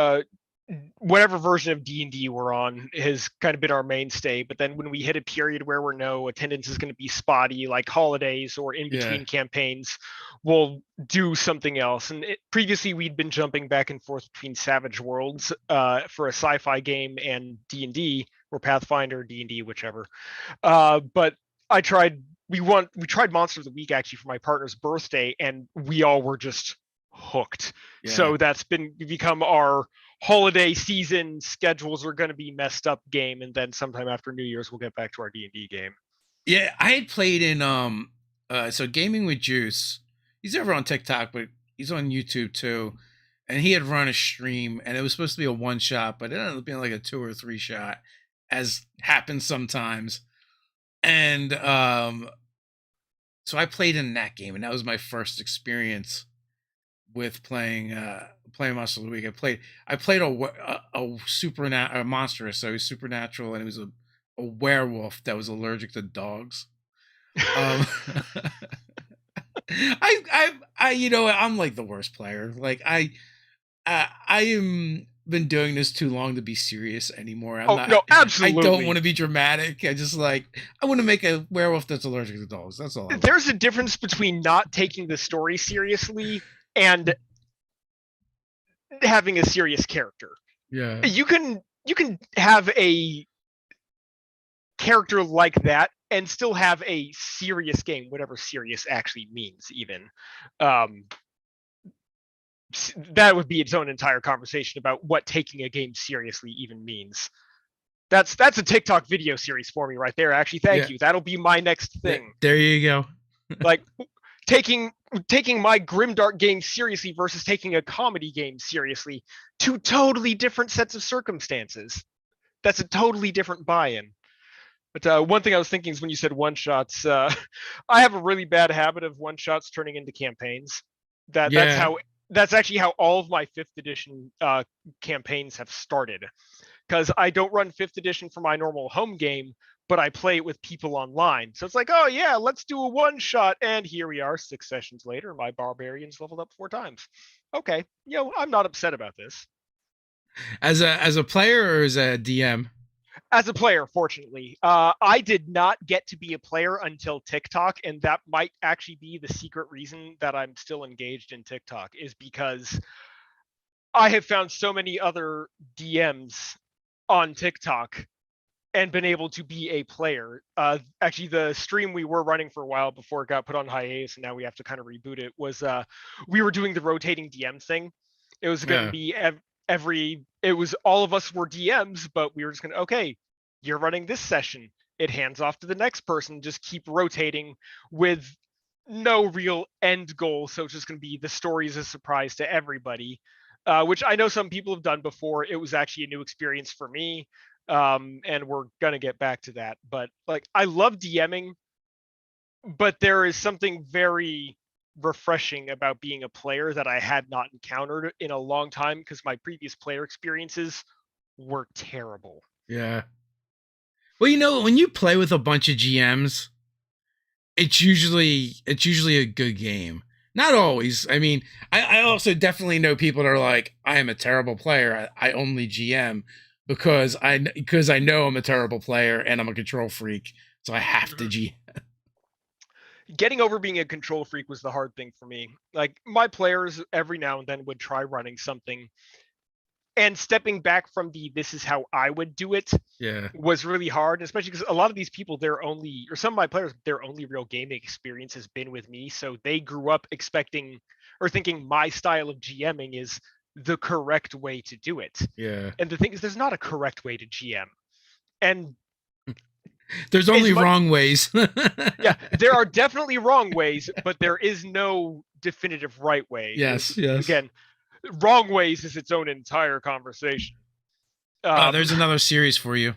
whatever version of D&D we're on has kind of been our mainstay, but then when we hit a period where we're no attendance is going to be spotty, like holidays or in between campaigns, we'll do something else. And previously we'd been jumping back and forth between Savage Worlds for a sci-fi game and D&D, or Pathfinder, D&D, whichever. But we tried Monster of the Week actually for my partner's birthday, and we all were just hooked. So that's become our holiday season. Schedules are going to be messed up game, and then sometime after New Year's we'll get back to our D&D game. Yeah, I had played in so Gaming with Juice. He's over on TikTok, but he's on YouTube too. And he had run a stream, and it was supposed to be a 1-shot, but it ended up being like a 2 or 3 shot, as happens sometimes. And so I played in that game, and that was my first experience with playing Monster of the Week. I played a monstrous, so he was supernatural, and it was a werewolf that was allergic to dogs. I you know, I'm like the worst player. Like I am been doing this too long to be serious anymore. No, absolutely. I don't want to be dramatic. I just I want to make a werewolf that's allergic to dogs. That's all. There's a difference between not taking the story seriously and having a serious character. Yeah. You can have a character like that and still have a serious game, whatever serious actually means even. That would be its own entire conversation about what taking a game seriously even means. That's a TikTok video series for me right there. Actually, thank you. That'll be my next thing. There you go. Like taking my grimdark game seriously versus taking a comedy game seriously, 2 totally different sets of circumstances. That's a totally different buy-in. But one thing I was thinking is when you said one-shots, I have a really bad habit of one-shots turning into campaigns. That's actually how all of my 5th edition campaigns have started. Because I don't run 5th edition for my normal home game, but I play it with people online. So it's like, oh yeah, let's do a one-shot, and here we are 6 sessions later. My barbarians leveled up 4 times. Okay, I'm not upset about this. As a player or as a DM? As a player, fortunately. I did not get to be a player until TikTok, and that might actually be the secret reason that I'm still engaged in TikTok, is because I have found so many other DMs on TikTok and been able to be a player. Actually, the stream we were running for a while before it got put on hiatus, and now we have to kind of reboot it, was we were doing the rotating DM thing. It was going to be it was all of us were DMs, but we were just going to, okay, you're running this session. It hands off to the next person. Just keep rotating with no real end goal. So it's just going to be the story is a surprise to everybody, which I know some people have done before. It was actually a new experience for me. And we're going to get back to that. But like, I love DMing, but there is something very refreshing about being a player that I had not encountered in a long time, because my previous player experiences were terrible. Yeah. Well, when you play with a bunch of GMs, it's usually a good game. Not always. I mean, I also definitely know people that are like, I am a terrible player. I only GM because I know I'm a terrible player and I'm a control freak, so I have to GM. Getting over being a control freak was the hard thing for me. Like, my players every now and then would try running something, and stepping back from the this is how I would do it Yeah. was really hard, especially because a lot of these people, some of my players, their only real gaming experience has been with me. So they grew up expecting or thinking my style of GMing is the correct way to do it. Yeah. And the thing is, there's not a correct way to GM. And there's only wrong ways. Yeah, there are definitely wrong ways, but there is no definitive right way. Yes. Again, wrong ways is its own entire conversation. There's another series for you.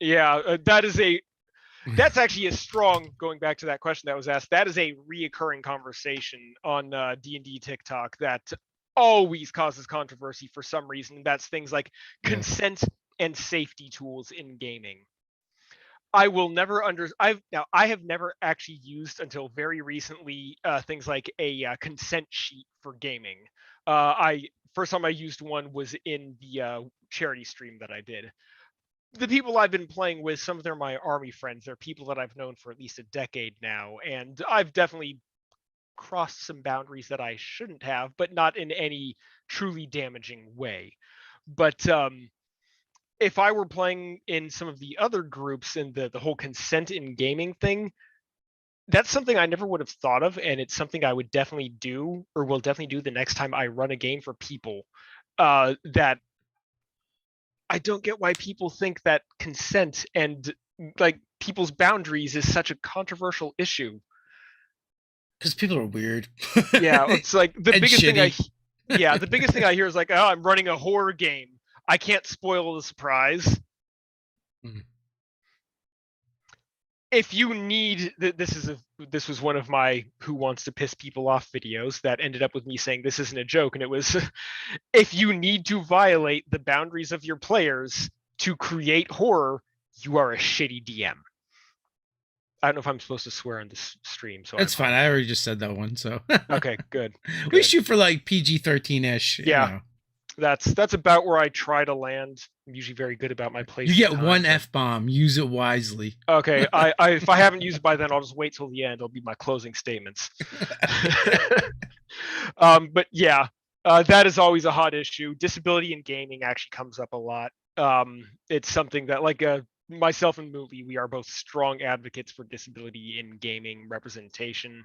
Yeah, that's actually a strong, going back to that question that was asked, that is a reoccurring conversation on D&D TikTok that always causes controversy for some reason. That's things like consent and safety tools in gaming. I will never I have never actually used until very recently things like a consent sheet for gaming. First time I used one was in the charity stream that I did. The people I've been playing with, some of them are my army friends. They're people that I've known for at least a decade now, and I've definitely crossed some boundaries that I shouldn't have, but not in any truly damaging way. But if I were playing in some of the other groups and the whole consent in gaming thing, that's something I never would have thought of, and it's something I would definitely do, or will definitely do the next time I run a game for people. That I don't get why people think that consent and like people's boundaries is such a controversial issue. Because people are weird. Yeah, it's like the biggest shitty. thing the biggest thing I hear is like, oh, I'm running a horror game. I can't spoil the surprise. Mm-hmm. If you need, this was one of my Who Wants to Piss People Off videos that ended up with me saying this isn't a joke, and it was, if you need to violate the boundaries of your players to create horror, you are a shitty DM. I don't know if I'm supposed to swear on this stream, so that's fine. I already just said that one, so okay, good. We shoot for like PG-13-ish. Yeah, you know. That's about where I try to land. I'm usually very good about my place. You get one F-bomb. Use it wisely. Okay, I if I haven't used it by then, I'll just wait till the end. It'll be my closing statements. But yeah, that is always a hot issue. Disability in gaming actually comes up a lot. It's something that, like, myself and Mooley, we are both strong advocates for disability in gaming representation.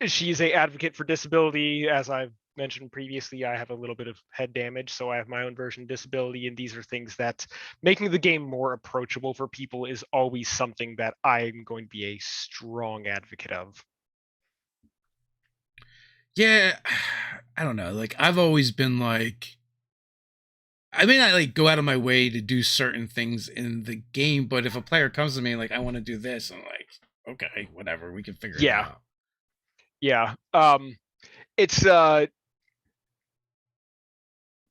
She's an advocate for disability. As I've mentioned previously, I have a little bit of head damage, so I have my own version of disability, and these are things that making the game more approachable for people is always something that I'm going to be a strong advocate of. Yeah, I don't know. Like, I've always been like, I may not like go out of my way to do certain things in the game, but if a player comes to me like, I want to do this, I'm like, okay, whatever, we can figure it out. Yeah. It's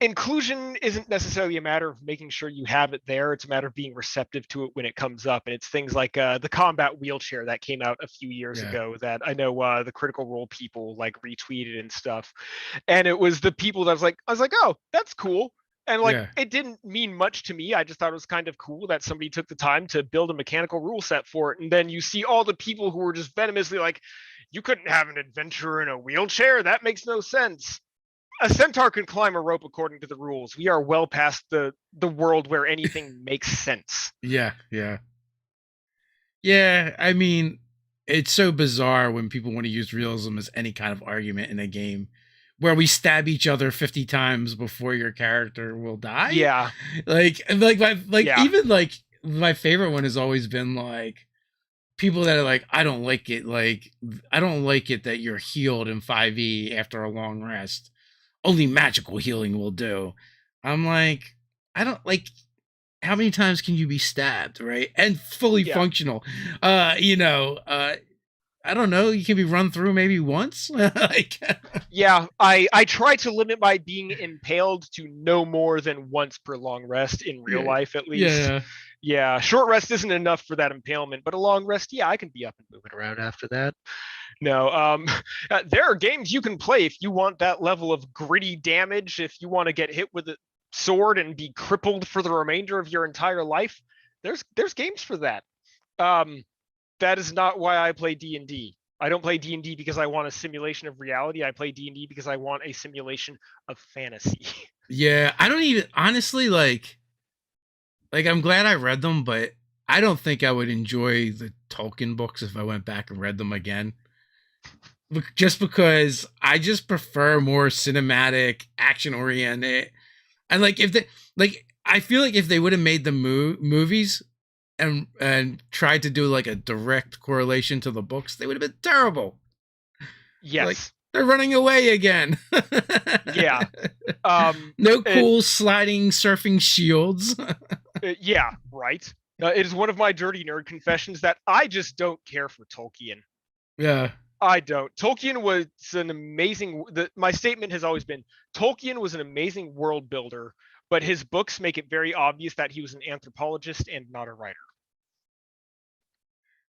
inclusion isn't necessarily a matter of making sure you have it there. It's a matter of being receptive to it when it comes up. And it's things like the combat wheelchair that came out a few years ago that I know the Critical Role people like retweeted and stuff. And it was the people that I was like, oh, that's cool. And like, it didn't mean much to me. I just thought it was kind of cool that somebody took the time to build a mechanical rule set for it. And then you see all the people who were just venomously like, you couldn't have an adventurer in a wheelchair. That makes no sense. A centaur can climb a rope according to the rules. We are well past the world where anything makes sense. Yeah. I mean, it's so bizarre when people want to use realism as any kind of argument in a game where we stab each other 50 times before your character will die. Yeah. Even like my favorite one has always been like people that are like, I don't like it that you're healed in 5e after a long rest. Only magical healing will do. I'm like, I don't like, how many times can you be stabbed, right? And fully functional. I don't know, you can be run through maybe once. Yeah, I try to limit my being impaled to no more than once per long rest in real life, at least. Yeah, short rest isn't enough for that impalement, but a long rest, I can be up and moving around after that. No, there are games you can play if you want that level of gritty damage, if you want to get hit with a sword and be crippled for the remainder of your entire life. There's games for that. That is not why I play D&D. I don't play D&D because I want a simulation of reality. I play D&D because I want a simulation of fantasy. Yeah, I don't even honestly like I'm glad I read them, but I don't think I would enjoy the Tolkien books if I went back and read them again. Just because I just prefer more cinematic, action oriented, and like if they like, I feel like if they would have made the movies and tried to do like a direct correlation to the books, they would have been terrible. Like Yes. they're running away again. Yeah. No And cool sliding surfing shields. yeah, right. It is one of my dirty nerd confessions that I just don't care for Tolkien. Yeah. I don't. Tolkien was an amazing. My statement has always been Tolkien was an amazing world builder, but his books make it very obvious that he was an anthropologist and not a writer.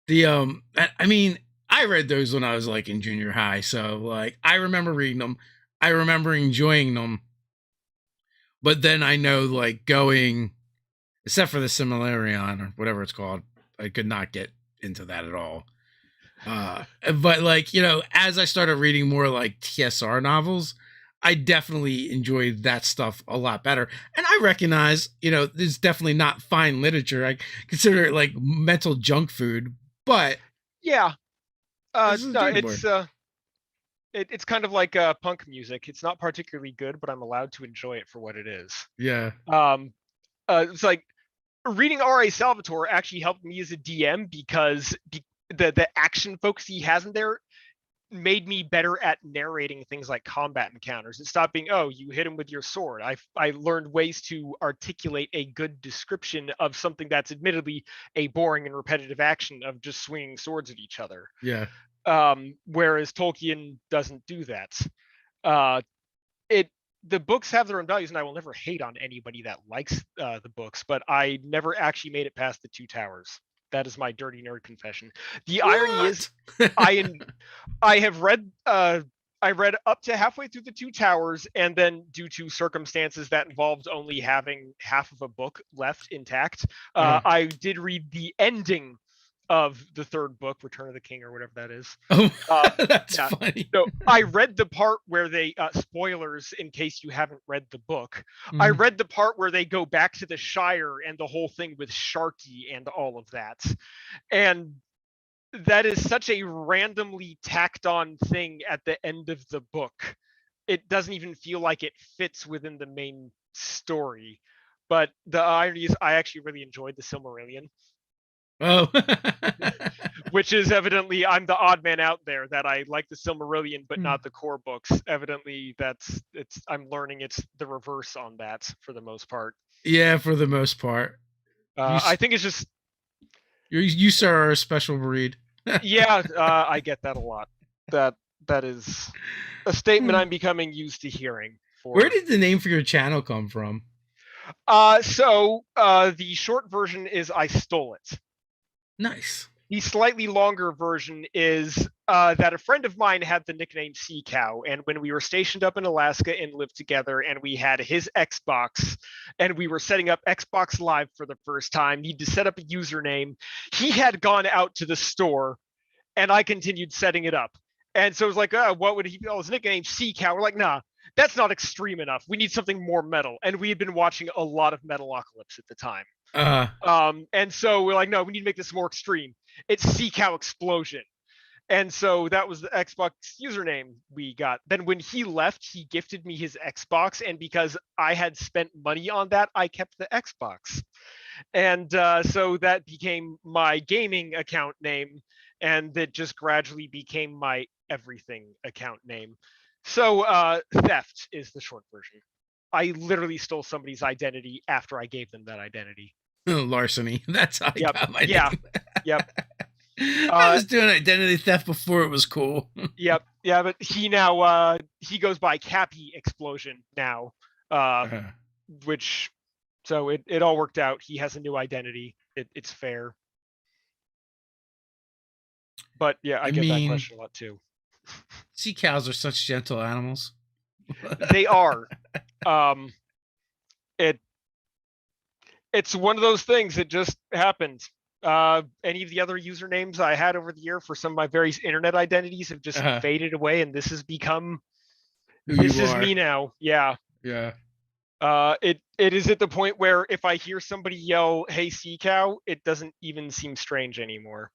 The I mean, I read those when I was like in junior high, so like I remember reading them. I remember enjoying them. But then I know like going, except for the Similarion or whatever it's called, I could not get into that at all. But like, as I started reading more like TSR novels, I definitely enjoyed that stuff a lot better. And I recognize, it's definitely not fine literature. I consider it like mental junk food, but Yeah. this is No, enjoyable. it's kind of like punk music. It's not particularly good, but I'm allowed to enjoy it for what it is. Yeah. It's like reading R.A. Salvatore actually helped me as a DM because the action focus he has in there made me better at narrating things like combat encounters. It stopped being, oh, you hit him with your sword. I learned ways to articulate a good description of something that's admittedly a boring and repetitive action of just swinging swords at each other. Yeah. Whereas Tolkien doesn't do that. The books have their own values, and I will never hate on anybody that likes the books, but I never actually made it past the Two Towers. That is my dirty nerd confession. The irony is, I have read I read up to halfway through the Two Towers, and then due to circumstances that involved only having half of a book left intact, I did read the ending of the third book, Return of the King, or whatever that is. Oh, that's funny. So I read the part where they spoilers in case you haven't read the book. I read the part where they go back to the Shire and the whole thing with Sharky and all of that. And that is such a randomly tacked on thing at the end of the book. It doesn't even feel like it fits within the main story. But the irony is I actually really enjoyed the Silmarillion. Oh. Which is evidently I'm the odd man out there that I like the Silmarillion but not the core books. Evidently I'm learning it's the reverse on that for the most part. Yeah, for the most part. I think it's just you sir are a special breed. Yeah, I get that a lot. That is a statement I'm becoming used to hearing. Where did the name for your channel come from? So the short version is I stole it. Nice. The slightly longer version is that a friend of mine had the nickname Sea Cow, and when we were stationed up in Alaska and lived together, and we had his Xbox, and we were setting up Xbox Live for the first time, he'd to set up a username. He had gone out to the store, and I continued setting it up. And so it was like, what would he? Oh, his nickname Sea Cow. We're like, nah, that's not extreme enough. We need something more metal. And we had been watching a lot of Metalocalypse at the time. And so we're like, no, we need to make this more extreme. It's Sea Cow Explosion. And so that was the Xbox username we got. Then when he left, he gifted me his Xbox. And because I had spent money on that, I kept the Xbox. And so that became my gaming account name. And that just gradually became my everything account name. So theft is the short version. I literally stole somebody's identity after I gave them that identity. Larceny. That's how I got my name. Yep. I was doing identity theft before it was cool. Yep. Yeah, but he now he goes by Cappy Explosion now. Which so it all worked out. He has a new identity. It's fair. But yeah, I get that question a lot too. Sea cows are such gentle animals. They are. It's one of those things that just happens. Any of the other usernames I had over the year for some of my various internet identities have just Uh, faded away, and this has become who this you is are. me now. Yeah. Yeah. It is at the point where if I hear somebody yell, "Hey, sea cow," it doesn't even seem strange anymore.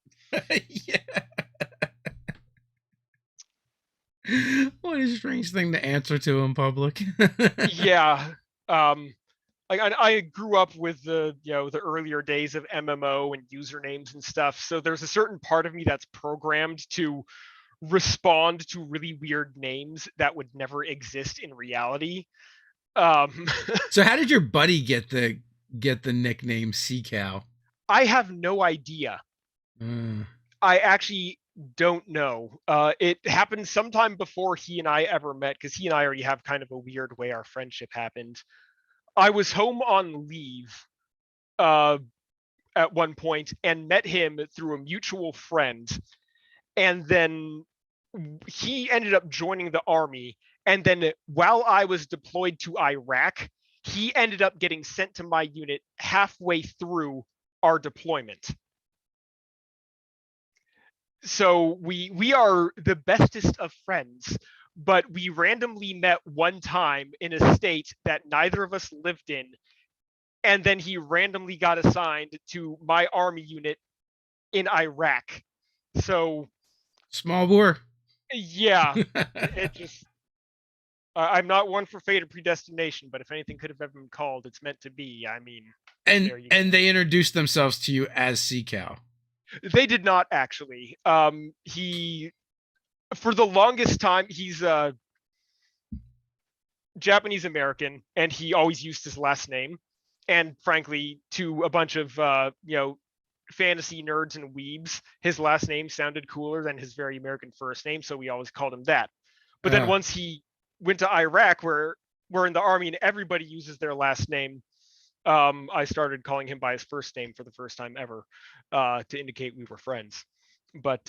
Yeah. What a strange thing to answer to in public. Yeah. Um, I grew up with the earlier days of MMO and usernames and stuff. So there's a certain part of me that's programmed to respond to really weird names that would never exist in reality. Um, So how did your buddy get the nickname Sea Cow? I have no idea. Mm. I actually don't know. It happened sometime before he and I ever met because he and I already have kind of a weird way our friendship happened. I was home on leave uh, at one point and met him through a mutual friend. And then he ended up joining the army. And then while I was deployed to Iraq, he ended up getting sent to my unit halfway through our deployment. So we are the bestest of friends, but we randomly met one time in a state that neither of us lived in, and then he randomly got assigned to my army unit in Iraq. So Small bore. yeah, it just I'm not one for fate or predestination, but if anything could have ever been called, it's meant to be. I mean, there you and go. they introduced themselves to you as Sea Cow. They did not actually. He for the longest time he's Japanese American, and he always used his last name. And frankly, to a bunch of fantasy nerds and weebs, his last name sounded cooler than his very American first name, so we always called him that. But then Uh, once he went to Iraq, where we're in the army and everybody uses their last name, I started calling him by his first name for the first time ever to indicate we were friends. But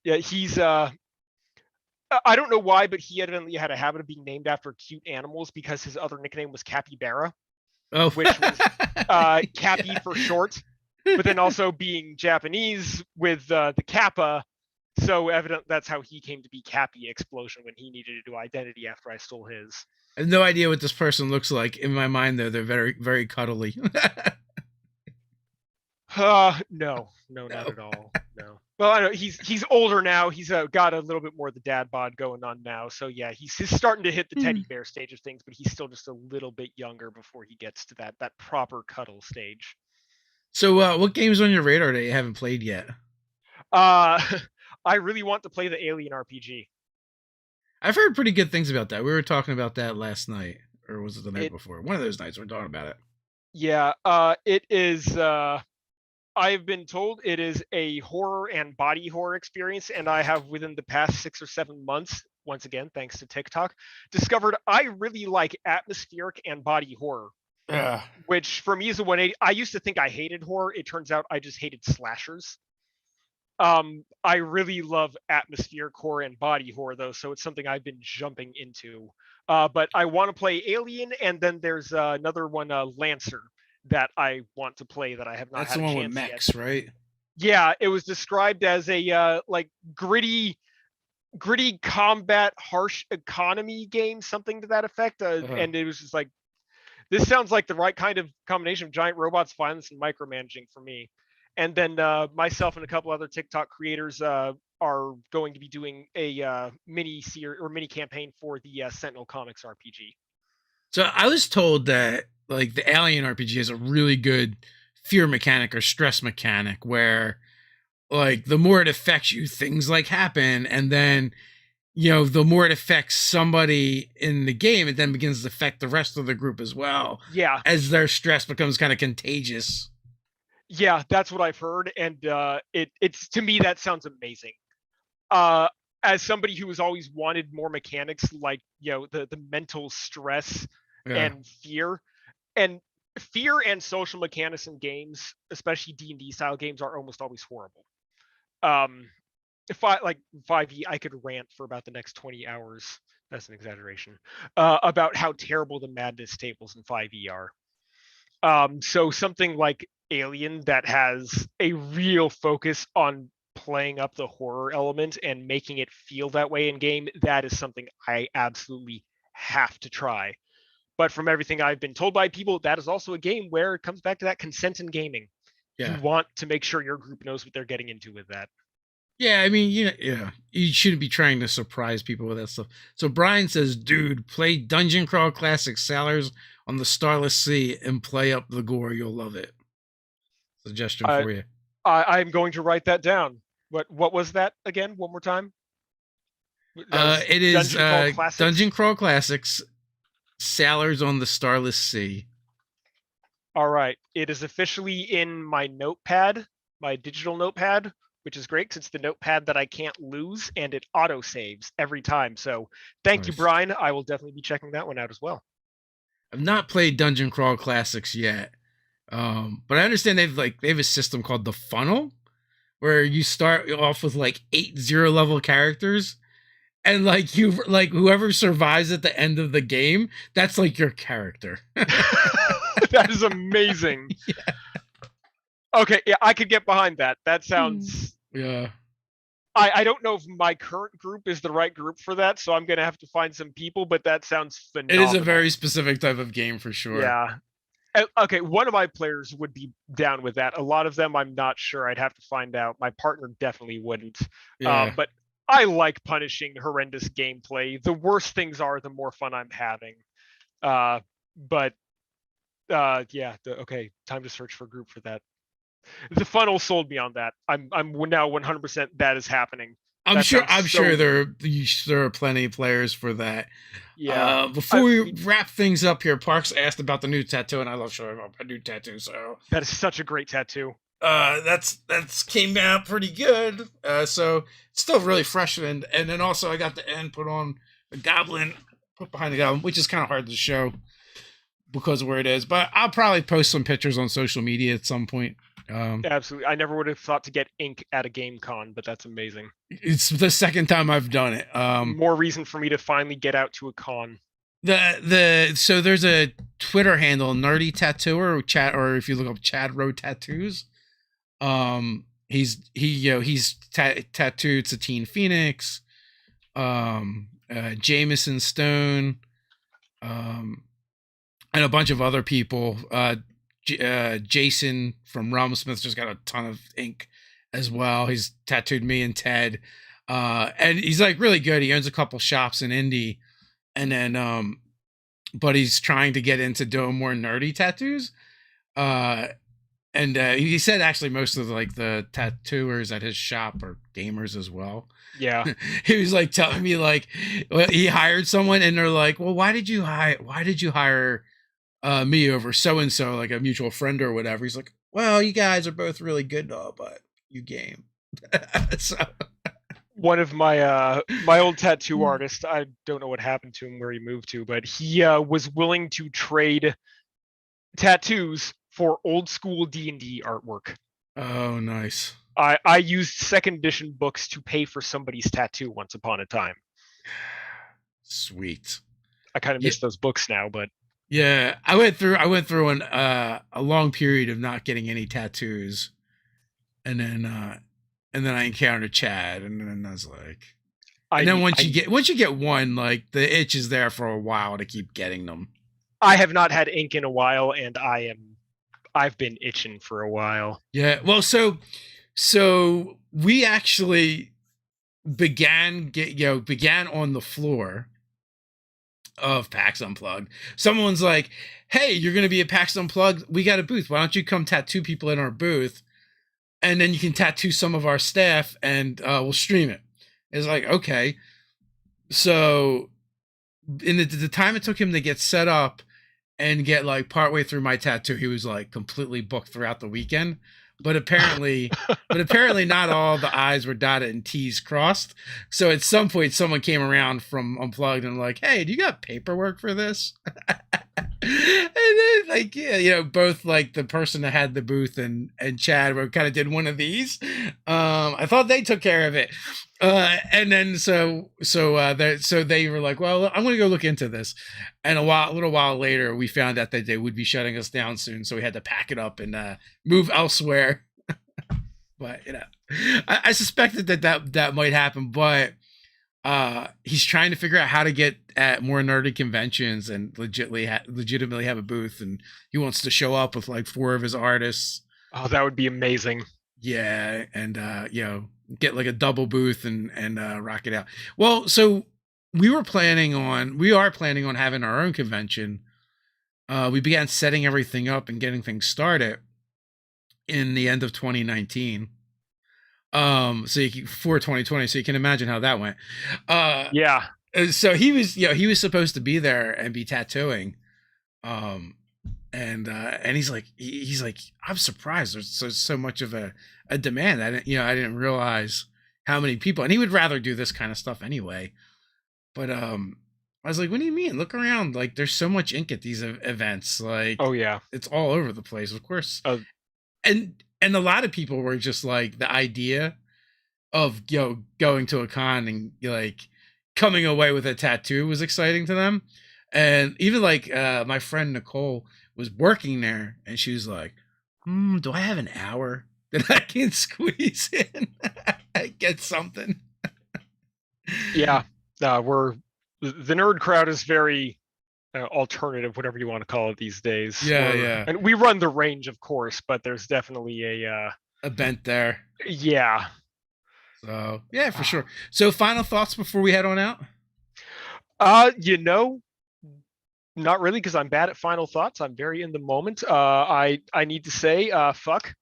yeah, he's I don't know why, but he evidently had a habit of being named after cute animals because his other nickname was Capybara, oh. which was Cappy Yeah. for short, but then also being Japanese with the Kappa. So evident that's how he came to be Cappy Explosion when he needed to do identity after I stole his. I have no idea what this person looks like. In my mind, though, they're very, very cuddly. No, not No. at all. No. Well, I know he's older now. He's got a little bit more of the dad bod going on now. So yeah, he's starting to hit the teddy bear stage of things, but he's still just a little bit younger before he gets to that proper cuddle stage. So, what games on your radar that you haven't played yet? Uh, I really want to play the Alien RPG. I've heard pretty good things about that. We were talking about that last night, or was it the night It before? One of those nights we are talking about it. Yeah, it is. I've been told it is a horror and body horror experience, and I have within the past 6 or 7 months, once again thanks to TikTok, discovered I really like atmospheric and body horror. Uh, Which for me is a 180. I used to think I hated horror. It turns out I just hated slashers. I really love atmospheric horror and body horror though, so it's something I've been jumping into. But I want to play Alien, and then there's another one, Lancer, that I want to play that I have not that's had the a one with chance yet. mechs, right? Yeah, it was described as a like gritty combat, harsh economy game, something to that effect. Uh, And it was just like, this sounds like the right kind of combination of giant robots, violence, and micromanaging for me. And then myself and a couple other TikTok creators are going to be doing a mini series or mini campaign for the Sentinel Comics RPG. so I was told that like the Alien RPG has a really good fear mechanic or stress mechanic where like the more it affects you, things like happen, and then the more it affects somebody in the game, it then begins to affect the rest of the group as well, Yeah, as their stress becomes kind of contagious. yeah, that's what I've heard, and it's to me that sounds amazing. Uh, as somebody who has always wanted more mechanics, like the mental stress Yeah. and and fear and social mechanics in games, especially D&D style games, are almost always horrible. Um, if I like 5e, I could rant for about the next 20 hours. That's an exaggeration. About how terrible the madness tables in 5e are. So something like Alien that has a real focus on playing up the horror element and making it feel that way in game, that is something I absolutely have to try. But from everything I've been told by people, that is also a game where it comes back to that consent in gaming. You Yeah. want to make sure your group knows what they're getting into with that. Yeah, I mean, you shouldn't be trying to surprise people with that stuff. So Brian says, dude, play Dungeon Crawl Classic Sailors on the Starless Sea and play up the gore. You'll love it. Suggestion for you. I'm going to write that down. What was that again? One more time. It is Dungeon Crawl Classics Sailors on the Starless Sea. All right. It is officially in my notepad, my digital notepad, which is great because it's the notepad that I can't lose and it auto saves every time. So thank you, Brian. I will definitely be checking that one out as well. I've not played Dungeon Crawl Classics yet. But I understand they have a system called the funnel where you start off with like 8 0-level characters, and like whoever survives at the end of the game, that's like your character. That is amazing. Yeah. Okay, yeah, I could get behind that. That sounds yeah. I don't know if my current group is the right group for that, so I'm gonna have to find some people, but that sounds phenomenal. It is a very specific type of game for sure. Yeah. Okay, one of my players would be down with that. A lot of them, I'm not sure. I'd have to find out. My partner definitely wouldn't. Yeah. But I like punishing horrendous gameplay. The worse things are, the more fun I'm having. Okay, time to search for a group for that. The funnel sold me on that. I'm now 100% that is happening. I'm sure there are plenty of players for that. Yeah. Before we wrap things up here, Parks asked about the new tattoo, and I love showing off my new tattoo. So that is such a great tattoo. That's came out pretty good. So it's still really fresh, and then also I got the end put on the goblin, put behind the goblin, which is kind of hard to show because of where it is. But I'll probably post some pictures on social media at some point. Absolutely. I never would have thought to get ink at a game con, but that's amazing. It's the second time I've done it. More reason for me to finally get out to a con. So there's a Twitter handle, Nerdy Tattooer, or if you look up Chad Rowe Tattoos. He's tattooed Satine Phoenix, Jameson Stone, and a bunch of other people. Jason from Realm Smith just got a ton of ink as well. He's tattooed me and Ted, and he's like really good. He owns a couple shops in Indy, and then but he's trying to get into doing more nerdy tattoos. And he said actually most of the tattooers at his shop are gamers as well. Yeah. He was like telling me like he hired someone and they're like, well, why did you hire me over so-and-so, like a mutual friend or whatever? He's like, well, you guys are both really good though, but you game. So one of my my old tattoo artist, I don't know what happened to him, where he moved to, but he was willing to trade tattoos for old school D&D artwork. Oh, nice. I used second edition books to pay for somebody's tattoo once upon a time. Sweet. I kind of miss those books now, but yeah, I went through a long period of not getting any tattoos, and then I encountered Chad, and then I was like, once you get one, like the itch is there for a while to keep getting them. I have not had ink in a while, and I've been itching for a while. Yeah, well, so we actually began on the floor of PAX Unplugged. Someone's like, hey, you're going to be at PAX Unplugged. We got a booth. Why don't you come tattoo people in our booth? And then you can tattoo some of our staff and we'll stream it. It's like, okay. So in the time it took him to get set up and get like partway through my tattoo, he was like completely booked throughout the weekend. But apparently not all the I's were dotted and T's crossed. So at some point, someone came around from Unplugged and like, hey, do you got paperwork for this? And then like yeah, both like the person that had the booth and Chad were kind of did one of these. I thought they took care of it. And then so they were like, well, I'm gonna go look into this. And a little while later, we found out that they would be shutting us down soon, so we had to pack it up and move elsewhere. But I suspected that might happen, but he's trying to figure out how to get at more nerdy conventions and legitimately have a booth, and he wants to show up with like 4 of his artists. Oh, that would be amazing. Yeah, and get like a double booth and rock it out. Well, so we are planning on having our own convention. We began setting everything up and getting things started in the end of 2019. For 2020, so you can imagine how that went. Yeah. So he was supposed to be there and be tattooing. And he's like, I'm surprised there's so much of a demand. I didn't realize how many people, and he would rather do this kind of stuff anyway. But I was like, what do you mean? Look around. Like, there's so much ink at these events. Like, oh yeah, it's all over the place, of course. And a lot of people were just like, the idea of going to a con and like coming away with a tattoo was exciting to them. And even like my friend Nicole was working there, and she was like, do I have an hour that I can squeeze in? Get something. Yeah. The nerd crowd is very alternative, whatever you want to call it these days. Yeah. And we run the range, of course, but there's definitely a bent there. Yeah. So yeah, for sure. So final thoughts before we head on out? Not really, because I'm bad at final thoughts. I'm very in the moment. I need to say, fuck.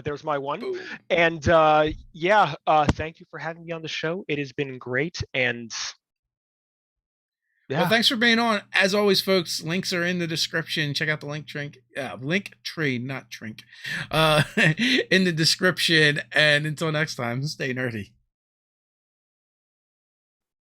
There's my one. Ooh. And thank you for having me on the show. It has been great. And well, thanks for being on. As always, folks, links are in the description. Check out the link tree, not trink, in the description. And until next time, stay nerdy.